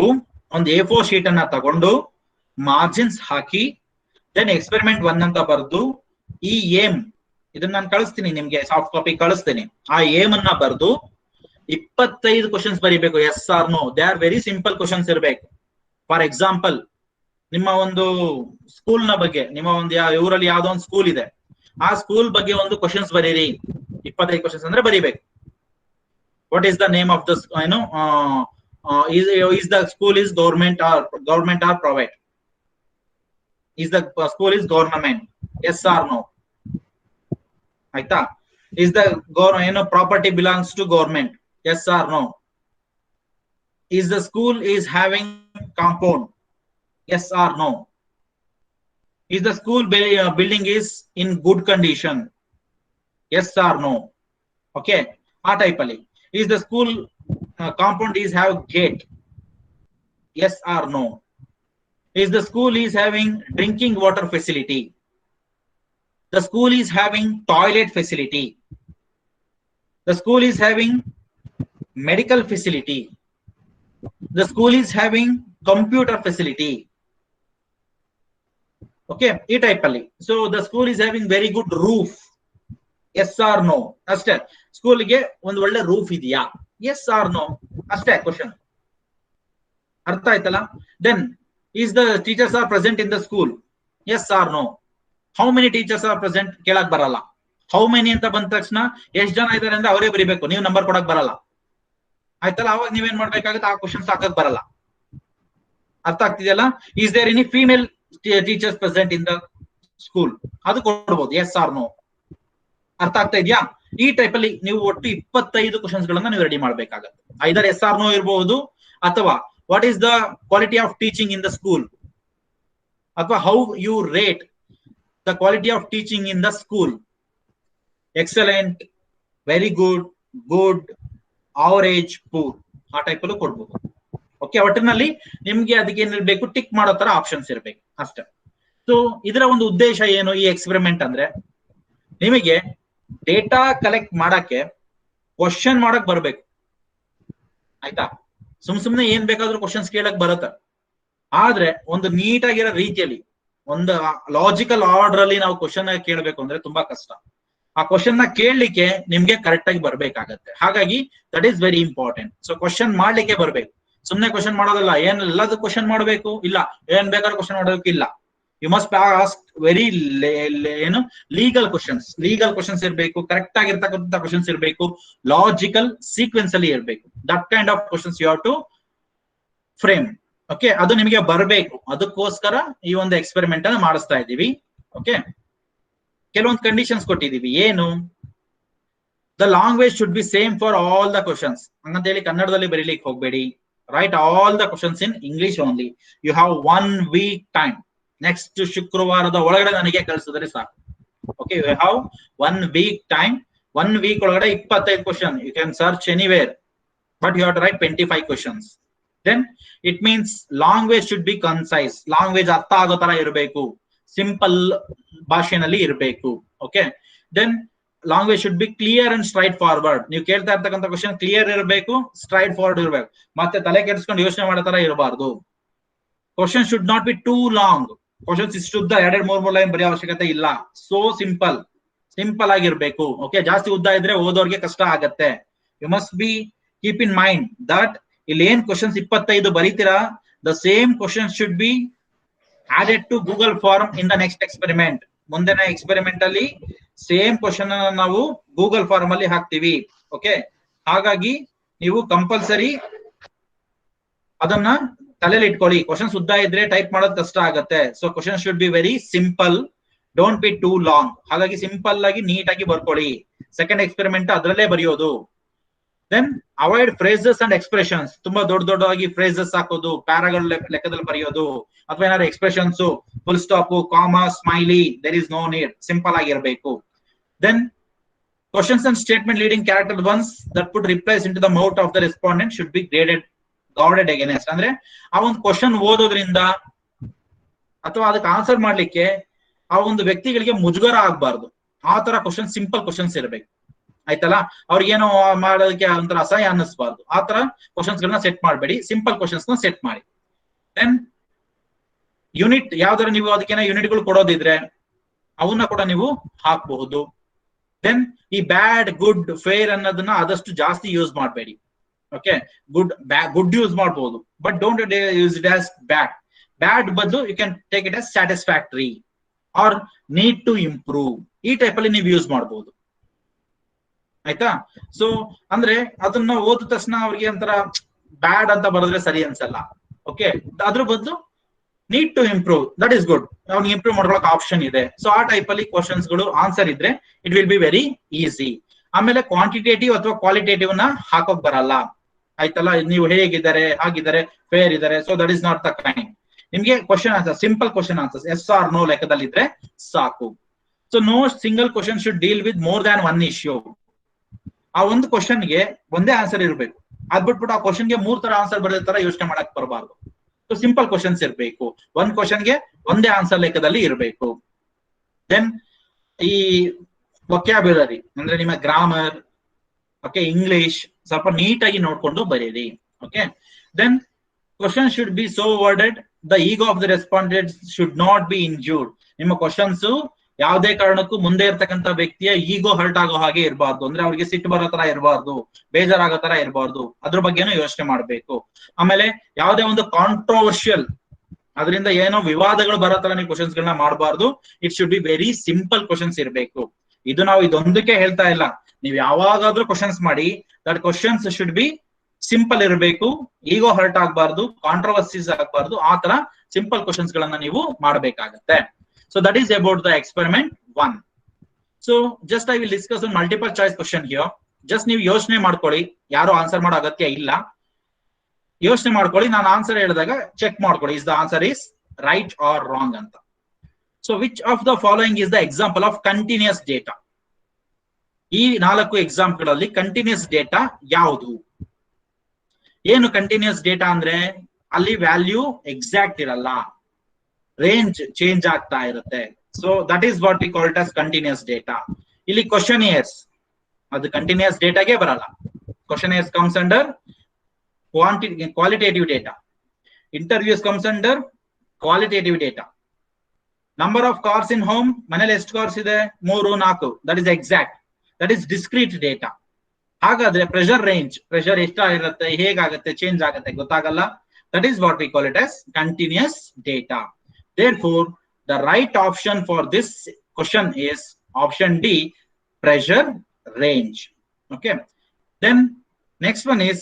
ಒಂದು A4 ಶೀಟ್ ಅನ್ನ ತಗೊಂಡು ಮಾರ್ಜಿನ್ಸ್ ಹಾಕಿ, ದೆನ್ ಎಕ್ಸ್ಪೆರಿಮೆಂಟ್ 1 ಅಂತ ಬರೆದು, ಈ ಏಮ್ ಇದನ್ನ ನಾನು ಕಳಿಸ್ತೀನಿ ನಿಮ್ಗೆ, ಸಾಫ್ಟ್ ಕಾಪಿ ಕಳಿಸ್ತೀನಿ. ಆ ಏಮ್ ಅನ್ನ ಬರೆದು 25 ಕ್ವಶನ್ಸ್ ಬರಿಬೇಕು. Yes or no, they are very simple questions ಇರಬೇಕು. ಫಾರ್ ಎಕ್ಸಾಂಪಲ್, ನಿಮ್ಮ ಒಂದು ಸ್ಕೂಲ್ ನ ಬಗ್ಗೆ, ನಿಮ್ಮ ಒಂದು ಊರಲ್ಲಿ ಯಾವ್ದೋ ಒಂದು ಸ್ಕೂಲ್ ಇದೆ, ಆ ಸ್ಕೂಲ್ ಬಗ್ಗೆ ಒಂದು ಕ್ವಶನ್ಸ್ ಬರೀರಿ. 25 ಕ್ವಶನ್ಸ್ ಅಂದ್ರೆ ಬರಿಬೇಕು. What is the name of the, is the school is government or private? Is the school is government? Yes or no? ಆಯ್ತಾ? Is the property belongs to government? Yes or no? Is the school is having compound? Yes or no? Is the school building is in good condition? Yes or no? Okay, ಆ type ಅಲ್ಲಿ. Is the school compound is have gate? Yes or no? Is the school is having drinking water facility? The school is having toilet facility? The school is having medical facility? The school is having computer facility. Okay, ಈ type ಅಲ್ಲಿ. So the school is having very good roof, yes or no ಅಷ್ಟೇ. ಸ್ಕೂಲ್ಗೆ ಒಂದು ಒಳ್ಳೆ roof ಇದೆಯಾ, yes or no ಅಷ್ಟೇ question. ಅರ್ಥ ಆಯ್ತಲ್ಲ? Then is the teachers are present in the school, yes or no. How many teachers are present ಕೇಳಕ್ ಬರಲ್ಲ. ಹೌ ಮೆನಿ ಅಂತ ಬಂದ ತಕ್ಷಣ ಎಷ್ಟು ಜನ ಇದಾರೆ ಅಂದ್ರೆ ಅವರೇ ಬರೀಬೇಕು, ನೀವು ನಂಬರ್ ಕೊಡಕ್ ಬರಲ್ಲ. ಆಯ್ತಲ್ಲ? ಅವಾಗ ನೀವೇನ್ ಮಾಡ್ಬೇಕಾಗುತ್ತೆ, ಆ ಕ್ವಶನ್ಸ್ ಹಾಕಕ್ ಬರಲ್ಲ. ಅರ್ಥ ಆಗ್ತಿದೆಯಲ್ಲ? Is there any female teachers present in the school, ಅದು ಕೊಡ್ಬೋದು, ಎಸ್ ಆರ್ ನೋ. ಅರ್ಥ ಆಗ್ತಾ ಇದೆಯಾ? ಈ ಟೈಪ್ ಅಲ್ಲಿ ನೀವು ಒಟ್ಟು 25 ಕ್ವಶನ್ಸ್ ಗಳನ್ನ ನೀವು ರೆಡಿ ಮಾಡ್ಬೇಕಾಗತ್ತೆ. ಐದರ್ ಎಸ್ ಆರ್ ನೋ ಇರಬಹುದು, ಅಥವಾ what is the quality of teaching in the school, ಅಥವಾ how you rate the quality of teaching in the school. Excellent, very good, good, average, poor, ಆ ಟೈಪ್ ಅಲ್ಲೂ ಕೊಡ್ಬೋದು. Okay, ಒಟ್ಟಿನಲ್ಲಿ ನಿಮ್ಗೆ ಅದಕ್ಕೆ ಏನಿರ್ಬೇಕು, ಟಿಕ್ ಮಾಡೋ ತರ ಆಪ್ಷನ್ಸ್ ಇರ್ಬೇಕು ಅಷ್ಟೇ. ಸೊ ಇದರ ಒಂದು ಉದ್ದೇಶ ಏನು ಈ ಎಕ್ಸ್ಪೆರಿಮೆಂಟ್ ಅಂದ್ರೆ, ನಿಮಗೆ ಡೇಟಾ ಕಲೆಕ್ಟ್ ಮಾಡಕ್ಕೆ ಕ್ವಶನ್ ಮಾಡಕ್ ಬರ್ಬೇಕು. ಆಯ್ತಾ? ಸುಮ್ನೆ ಏನ್ ಬೇಕಾದ್ರೂ ಕ್ವಶನ್ಸ್ ಕೇಳಕ್ ಬರುತ್ತೆ. ಆದ್ರೆ ಒಂದು ನೀಟಾಗಿರೋ ರೀತಿಯಲ್ಲಿ, ಒಂದು ಲಾಜಿಕಲ್ ಆರ್ಡರ್ ಅಲ್ಲಿ ನಾವು ಕ್ವಶನ್ ಕೇಳಬೇಕು ಅಂದ್ರೆ ತುಂಬಾ ಕಷ್ಟ. ಆ ಕ್ವಶನ್ ನ ಕೇಳಲಿಕ್ಕೆ ನಿಮ್ಗೆ ಕರೆಕ್ಟ್ ಆಗಿ ಬರ್ಬೇಕಾಗತ್ತೆ. ಹಾಗಾಗಿ that is very important. So question ಮಾಡ್ಲಿಕ್ಕೆ ಬರ್ಬೇಕು, ಸುಮ್ನೆ ಕ್ವಶನ್ ಮಾಡೋದಲ್ಲ. ಏನ್ ಎಲ್ಲದೂ ಕ್ವಶನ್ ಮಾಡಬೇಕು ಇಲ್ಲ, ಏನ್ ಬೇಕಾದ್ರೂ ಕ್ವಶನ್ ಮಾಡೋದಕ್ಕೆ ಇಲ್ಲ. ಯು ಮಸ್ಟ್ ಆಸ್ಕ್ ವೆರಿ ಏನು ಲೀಗಲ್ ಕ್ವಶನ್ಸ್. ಲೀಗಲ್ ಕ್ವಶನ್ಸ್ ಇರಬೇಕು, ಕರೆಕ್ಟ್ ಆಗಿರ್ತಕ್ಕಂಥ ಕ್ವಶನ್ಸ್ ಇರಬೇಕು, ಲಾಜಿಕಲ್ ಸೀಕ್ವೆನ್ಸ್ ಅಲ್ಲಿ ಇರಬೇಕು. That kind of questions you have to frame. Okay, ಅದು ನಿಮಗೆ ಬರಬೇಕು. ಅದಕ್ಕೋಸ್ಕರ ಈ ಒಂದು ಎಕ್ಸ್ಪೆರಿಮೆಂಟ್ ಅನ್ನ ಮಾಡಿಸ್ತಾ ಇದ್ದೀವಿ. ಓಕೆ, ಕೆಲವೊಂದು ಕಂಡೀಷನ್ಸ್ ಕೊಟ್ಟಿದೀವಿ. ಏನು? The language should be same for all the questions. ಹಂಗಂತ ಹೇಳಿ ಕನ್ನಡದಲ್ಲಿ ಬರೀಲಿಕ್ಕೆ ಹೋಗ್ಬೇಡಿ. Write all the questions in English only. You have 1 week time. Next ಶುಕ್ರವಾರದ ಒಳಗಡೆ ನನಗೆ ಕಳಿಸಿದ್ರೆ ಸಾಕು. Okay, you have 1 week time. 1 week ಒಳಗಡೆ 25 question. You can search anywhere, but you have to write 25 questions. Then it means language should be concise. Language ಅರ್ಥ ಆಗೋ ತರ ಇರಬೇಕು, ಸಿಂಪಲ್ ಭಾಷೆನಲ್ಲಿ ಇರಬೇಕು. Okay, then language should be clear and straightforward. ನೀವು ಕೇಳ್ತಾ ಇರ್ತಕ್ಕಂಥ ಕ್ವಶನ್ ಕ್ಲಿಯರ್ ಇರಬೇಕು, ಸ್ಟ್ರೈಟ್ ಫಾರ್ವರ್ಡ್ ಇರಬೇಕು, ಮತ್ತೆ ತಲೆ ಕೆಡಿಸ್ಕೊಂಡು ಯೋಚನೆ ಮಾಡೋ ತರ ಇರಬಾರ್ದು. Question should not be too long. Questions ಇಷ್ಟುದ್ದ 2-3 ಲೈನ್ ಬರೆಯೋ ಅವಶ್ಯಕತೆ ಇಲ್ಲ. ಸೋ ಸಿಂಪಲ್ ಆಗಿರ್ಬೇಕು. ಓಕೆ, ಜಾಸ್ತಿ ಉದ್ದ ಇದ್ರೆ ಓದೋರ್ಗೆ ಕಷ್ಟ ಆಗತ್ತೆ. You must be keep in mind that ಇಲ್ಲಿ ಏನ್ ಕ್ವಶನ್ಸ್ 25 ಬರೀತೀರಾ, the same question should be added to Google form in the next experiment. ಮುಂದಿನ ಎಕ್ಸ್ಪೆರಿಮೆಂಟ್ ಅಲ್ಲಿ ಸೇಮ್ ಕ್ವಶನ್ ನಾವು ಗೂಗಲ್ ಫಾರ್ಮ್ ಅಲ್ಲಿ ಹಾಕ್ತಿವಿ. ಓಕೆ, ಹಾಗಾಗಿ ನೀವು ಕಂಪಲ್ಸರಿ ಅದನ್ನ ತಲೆಯಲ್ಲಿ ಇಟ್ಕೊಳ್ಳಿ. ಕ್ವಶನ್ಸ್ ಉದ್ದ ಇದ್ರೆ ಟೈಪ್ ಮಾಡೋದು ಕಷ್ಟ ಆಗತ್ತೆ. So question should be very simple, don't be too long. ಹಾಗಾಗಿ ಸಿಂಪಲ್ ಆಗಿ ನೀಟಾಗಿ ಬರ್ಕೊಳ್ಳಿ. ಸೆಕೆಂಡ್ ಎಕ್ಸ್ಪೆರಿಮೆಂಟ್ ಅದರಲ್ಲೇ ಬರೆಯೋದು. Then avoid phrases and expressions. ತುಂಬಾ ದೊಡ್ಡದಾಗಿ ಫ್ರೇಸಸ್ ಹಾಕೋದು, ಪ್ಯಾರಾಗಳ ಲೆಕ್ಕದಲ್ಲಿ ಬರೆಯೋದು, ಅಥವಾ ಏನಾದ್ರು expressions, full stop, comma, smiley, there is no need. Simple ಆಗಿರಬೇಕು. Then questions and statement leading character ones that put replies into the mouth of the respondent should be guarded against. ಅಂದ್ರೆ ಆ ಒಂದು question ಓದೋದ್ರಿಂದ ಅಥವಾ ಅದಕ್ಕೆ answer ಮಾಡ್ಲಿಕ್ಕೆ ಆ ಒಂದು ವ್ಯಕ್ತಿಗಳಿಗೆ ಮುಜುಗರ ಆಗ್ಬಾರ್ದು. ಆ ತರ ಕ್ವಶನ್ ಸಿಂಪಲ್ ಕ್ವಶನ್ಸ್ ಇರಬೇಕು. ಆಯ್ತಲ್ಲ? ಅವ್ರಿಗೇನೋ ಮಾಡೋದಕ್ಕೆ ಒಂಥರ ಅಸಹ್ಯ ಅನ್ನಿಸ್ಬಾರ್ದು. ಆ ತರ ಕ್ವಶನ್ಸ್ ಗಳನ್ನ ಸೆಟ್ ಮಾಡಬೇಡಿ, ಸಿಂಪಲ್ ಕ್ವಶನ್ಸ್ ನ ಸೆಟ್ ಮಾಡಿ. ದೆನ್ ಯೂನಿಟ್, ಯಾವ್ದಾರ ನೀವು ಅದಕ್ಕೇನೋ ಯೂನಿಟ್ಗಳು ಕೊಡೋದಿದ್ರೆ ಅವನ್ನ ಕೂಡ ನೀವು ಹಾಕಬಹುದು. ದೆನ್ ಈ ಬ್ಯಾಡ್, ಗುಡ್, ಫೇರ್ ಅನ್ನೋದನ್ನ ಆದಷ್ಟು ಜಾಸ್ತಿ ಯೂಸ್ ಮಾಡಬೇಡಿ. ಓಕೆ, ಗುಡ್ ಯೂಸ್ ಮಾಡಬಹುದು, but don't use it as bad. Bad ಬದಲು you can take it as satisfactory or need to improve. ಈ ಟೈಪ್ ಅಲ್ಲಿ ನೀವು ಯೂಸ್ ಮಾಡಬಹುದು. ಆಯ್ತಾ? ಸೊ ಅಂದ್ರೆ ಅದನ್ನ ಓದಿದ ತಕ್ಷಣ ಅವ್ರಿಗೆ ಒಂಥರ ಬ್ಯಾಡ್ ಅಂತ ಬರೆದ್ರೆ ಸರಿ ಅನ್ಸಲ್ಲ. ಓಕೆ, ಅದ್ರ ಬದಲು need to improve, that is good. ಅವ್ನಿಗೆ ಇಂಪ್ರೂವ್ ಮಾಡ್ಕೊಳಕ್ ಆಪ್ಷನ್ ಇದೆ. ಸೊ ಆ ಟೈಪ್ ಅಲ್ಲಿ ಕ್ವಶನ್ಸ್ ಗಳು ಆನ್ಸರ್ ಇದ್ರೆ it will be very easy. ಆಮೇಲೆ ಕ್ವಾಂಟಿಟೇಟಿವ್ ಅಥವಾ ಕ್ವಾಲಿಟೇಟಿವ್ ನ ಹಾಕೋಕ್ ಬರಲ್ಲ. ಆಯ್ತಲ್ಲ? ನೀವು ಹೇಗಿದ್ದಾರೆ, ಹಾಗಿದ್ದಾರೆ, ಫೇರ್ ಇದ್ದಾರೆ, so that is not the kind. ನಿಮ್ಗೆ question answer, simple question answers, yes or no ಲೆಕ್ಕದಲ್ಲಿ ಇದ್ರೆ ಸಾಕು. So no single question should deal with more than one issue. ಆ ಒಂದು ಕ್ವಶನ್ಗೆ ಒಂದೇ ಆನ್ಸರ್ ಇರಬೇಕು. ಅದ್ ಬಿಟ್ಬಿಟ್ಟು ಆ ಕ್ವಶನ್ಗೆ 3 ತರ ಆನ್ಸರ್ ಬರೆದ ತರ ಯೋಚನೆ ಮಾಡಕ್ ಬರಬಾರ್ದು. ಸೊ ಸಿಂಪಲ್ ಕ್ವಶನ್ಸ್ ಇರಬೇಕು. ಒಂದ್ ಕ್ವಶನ್ಗೆ ಒಂದೇ ಆನ್ಸರ್ ಲೆಕ್ಕದಲ್ಲಿ ಇರಬೇಕು. ದೆನ್ ಈ ವೊಕ್ಯಾಬ್ಯುಲರಿ ಅಂದ್ರೆ ನಿಮ್ಮ ಗ್ರಾಮರ್, ಓಕೆ, ಇಂಗ್ಲಿಷ್ ಸ್ವಲ್ಪ ನೀಟಾಗಿ ನೋಡ್ಕೊಂಡು ಬರೀರಿ. Okay, then Question should be so worded the ego of the respondent should not be injured. ನಿಮ್ಮ ಕ್ವಶನ್ಸ್ ಯಾವುದೇ ಕಾರಣಕ್ಕೂ ಮುಂದೆ ಇರ್ತಕ್ಕಂಥ ವ್ಯಕ್ತಿಯ ಈಗೋ ಹರ್ಟ್ ಆಗೋ ಹಾಗೆ ಇರಬಾರ್ದು. ಅಂದ್ರೆ ಅವ್ರಿಗೆ ಸಿಟ್ಟು ಬರೋ ತರ ಇರಬಾರ್ದು, ಬೇಜಾರಾಗೋ ತರ ಇರಬಾರ್ದು. ಅದ್ರ ಬಗ್ಗೆನೂ ಯೋಚನೆ ಮಾಡಬೇಕು. ಆಮೇಲೆ ಯಾವುದೇ ಒಂದು ಕಾಂಟ್ರವರ್ಷಿಯಲ್, ಅದರಿಂದ ಏನೋ ವಿವಾದಗಳು ಬರೋ ತರ ನೀವು ಕ್ವಶನ್ಸ್ ಗಳನ್ನ ಮಾಡಬಾರ್ದು. It should be very simple questions ಇರಬೇಕು. ಇದು ನಾವು ಇದೊಂದಕ್ಕೆ ಹೇಳ್ತಾ ಇಲ್ಲ, ನೀವು ಯಾವಾಗಾದ್ರೂ ಕ್ವಶನ್ಸ್ ಮಾಡಿ, that questions should B simple ಇರಬೇಕು, ಈಗೋ ಹರ್ಟ್ ಆಗಬಾರ್ದು, ಕಾಂಟ್ರವರ್ಸೀಸ್ ಆಗಬಾರ್ದು. ಆ ತರ ಸಿಂಪಲ್ ಕ್ವಶನ್ಸ್ ಗಳನ್ನ ನೀವು ಮಾಡಬೇಕಾಗತ್ತೆ. So that is about the experiment 1. So just I will discuss on multiple choice question here. Just ನೀವು ಯೋಚನೆ ಮಾಡ್ಕೊಳ್ಳಿ, ಯಾರು ಆನ್ಸರ್ ಮಾಡೋ ಅಗತ್ಯ ಇಲ್ಲ. ಯೋಚನೆ ಮಾಡ್ಕೊಳ್ಳಿ, ನಾನು ಆನ್ಸರ್ ಹೇಳಿದಾಗ ಚೆಕ್ ಮಾಡ್ಕೊಳ್ಳಿ, is the answer is right or wrong ಅಂತ. So which of the following is the example of continuous data? ಈ 4 ಎಕ್ಸಾಂಪಲ್ಗಳಲ್ಲಿ ಕಂಟಿನ್ಯೂಸ್ ಡೇಟಾ ಯಾವುದು? ಏನು ಕಂಟಿನ್ಯೂಸ್ ಡೇಟಾ ಅಂದ್ರೆ ಅಲ್ಲಿ ವ್ಯಾಲ್ಯೂ ಎಕ್ಸಾಕ್ಟ್ ಇರಲ್ಲ, ರೇಂಜ್ ಚೇಂಜ್ ಆಗ್ತಾ ಇರುತ್ತೆ. So that is what we call it as continuous data. ಇಲ್ಲಿ ಕ್ವಶನಿಯರ್ಸ್ ಅದು ಕಂಟಿನ್ಯೂಸ್ ಡೇಟಾಗೆ ಬರಲ್ಲ. Questionnaires comes under qualitative data. Interviews comes under qualitative data. Number of cars in home, ಮನೇಲಿ ಎಷ್ಟು cars ಇದೆ, 3 4, that is exact, that is discrete data. ಹಾಗಾದ್ರೆ pressure range, pressure ಎಷ್ಟಾಗಿರುತ್ತೆ, ಹೇಗಾಗುತ್ತೆ, ಚೇಂಜ್ ಆಗುತ್ತೆ ಗೊತ್ತಾಗಲ್ಲ. That is what we call it as continuous data. Therefore, the right option for this question is option D, pressure range. Okay. Then next one is,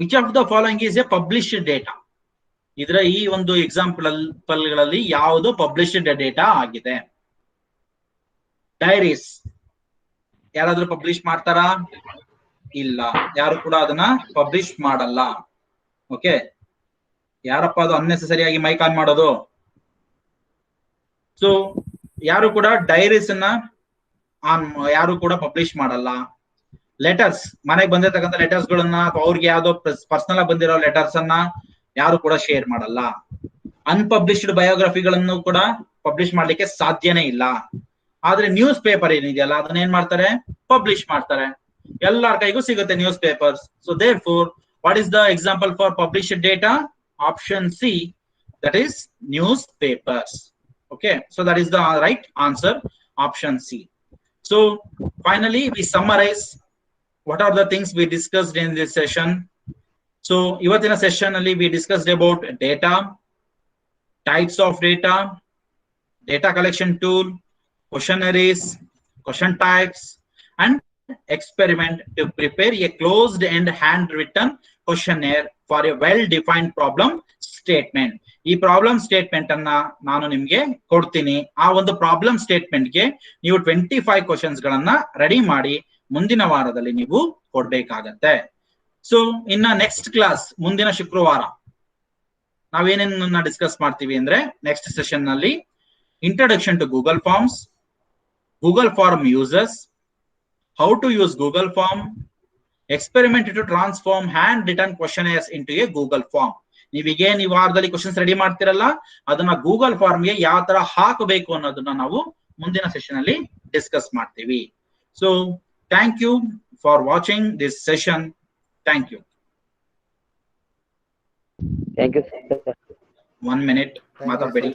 which of the following is a published data? ಇದರ ಈ ಒಂದು ಎಕ್ಸಾಂಪಲ್ಗಳಲ್ಲಿ ಯಾವುದು published data ಆಗಿದೆ? Diaries ಯಾರಾದ್ರೂ publish ಮಾಡ್ತಾರಾ? ಇಲ್ಲ, ಯಾರು ಕೂಡ ಅದನ್ನ ಪಬ್ಲಿಷ್ ಮಾಡಲ್ಲ. ಓಕೆ, ಯಾರಪ್ಪ ಅದು ಅನ್ನೆಸೆಸರಿ ಆಗಿ ಮೈಕ್ ಆನ್ ಮಾಡೋದು? ಸೊ ಯಾರು ಕೂಡ ಡೈರೀಸ್ ಅನ್ನ ಯಾರು ಕೂಡ ಪಬ್ಲಿಷ್ ಮಾಡಲ್ಲ. ಲೆಟರ್ಸ್, ಮನೆಗೆ ಬಂದಿರತಕ್ಕಂಥ ಲೆಟರ್ಸ್ ಗಳನ್ನ ಅಥವಾ ಅವ್ರಿಗೆ ಯಾವ್ದೋ ಪರ್ಸನಲ್ ಆಗಿ ಬಂದಿರೋ ಲೆಟರ್ಸ್ ಅನ್ನ ಯಾರು ಕೂಡ ಶೇರ್ ಮಾಡಲ್ಲ. ಅನ್ಪಬ್ಲಿಷ್ಡ್ ಬಯೋಗ್ರಫಿಗಳನ್ನು ಕೂಡ ಪಬ್ಲಿಷ್ ಮಾಡ್ಲಿಕ್ಕೆ ಸಾಧ್ಯನೇ ಇಲ್ಲ. ಆದ್ರೆ ನ್ಯೂಸ್ ಪೇಪರ್ ಏನಿದೆಯಲ್ಲ ಅದನ್ನ ಏನ್ ಮಾಡ್ತಾರೆ, ಪಬ್ಲಿಷ್ ಮಾಡ್ತಾರೆ. ಎಲ್ಲರ ಕೈಗೂ ಸಿಗುತ್ತೆ newspapers. So therefore, what is the example for published data? Option C, that is newspapers. Okay, so that is the right answer, option C. So finally we summarize what are the things we discussed in this session. So ivatina session alli we discussed about data, types of data, data collection tool, questionnaires, question types, and experiment to prepare a closed and handwritten questionnaire for a well defined problem statement. ಈ problem statement ಅನ್ನ ನಾನು ನಿಮ್ಗೆ ಕೊಡ್ತೀನಿ. ಆ ಒಂದು problem statement ಗೆ ನೀವು 25 questions ಗಳನ್ನ ರೆಡಿ ಮಾಡಿ ಮುಂದಿನ ವಾರದಲ್ಲಿ ನೀವು ಕೊಡ್ಬೇಕಾಗತ್ತೆ. ಸೊ ಇನ್ನ ನೆಕ್ಸ್ಟ್ ಕ್ಲಾಸ್ ಮುಂದಿನ ಶುಕ್ರವಾರ ನಾವೇನೇನನ್ನ ಡಿಸ್ಕಸ್ ಮಾಡ್ತೀವಿ ಅಂದ್ರೆ, ನೆಕ್ಸ್ಟ್ ಸೆಷನ್ ನಲ್ಲಿ introduction to Google forms, Google form uses, how to use Google form, experiment to transform handwritten questionnaires into a Google form. ನೀವೀಗೆ ಈ ವಾರದಲ್ಲಿ ಕ್ವಶನ್ಸ್ ರೆಡಿ ಮಾಡ್ತಿರಲ್ಲ, ಅದನ್ನ ಗೂಗಲ್ ಫಾರ್ಮ್ ಗೆ ಯಾವ ತರ ಹಾಕಬೇಕು ಅನ್ನೋದನ್ನ ನಾವು ಮುಂದಿನ ಸೆಷನ್ ಅಲ್ಲಿ ಡಿಸ್ಕಸ್ ಮಾಡ್ತೀವಿ. So thank you for watching this session. Thank you. 1 minute ಮಾತಾಡಬೇಡಿ.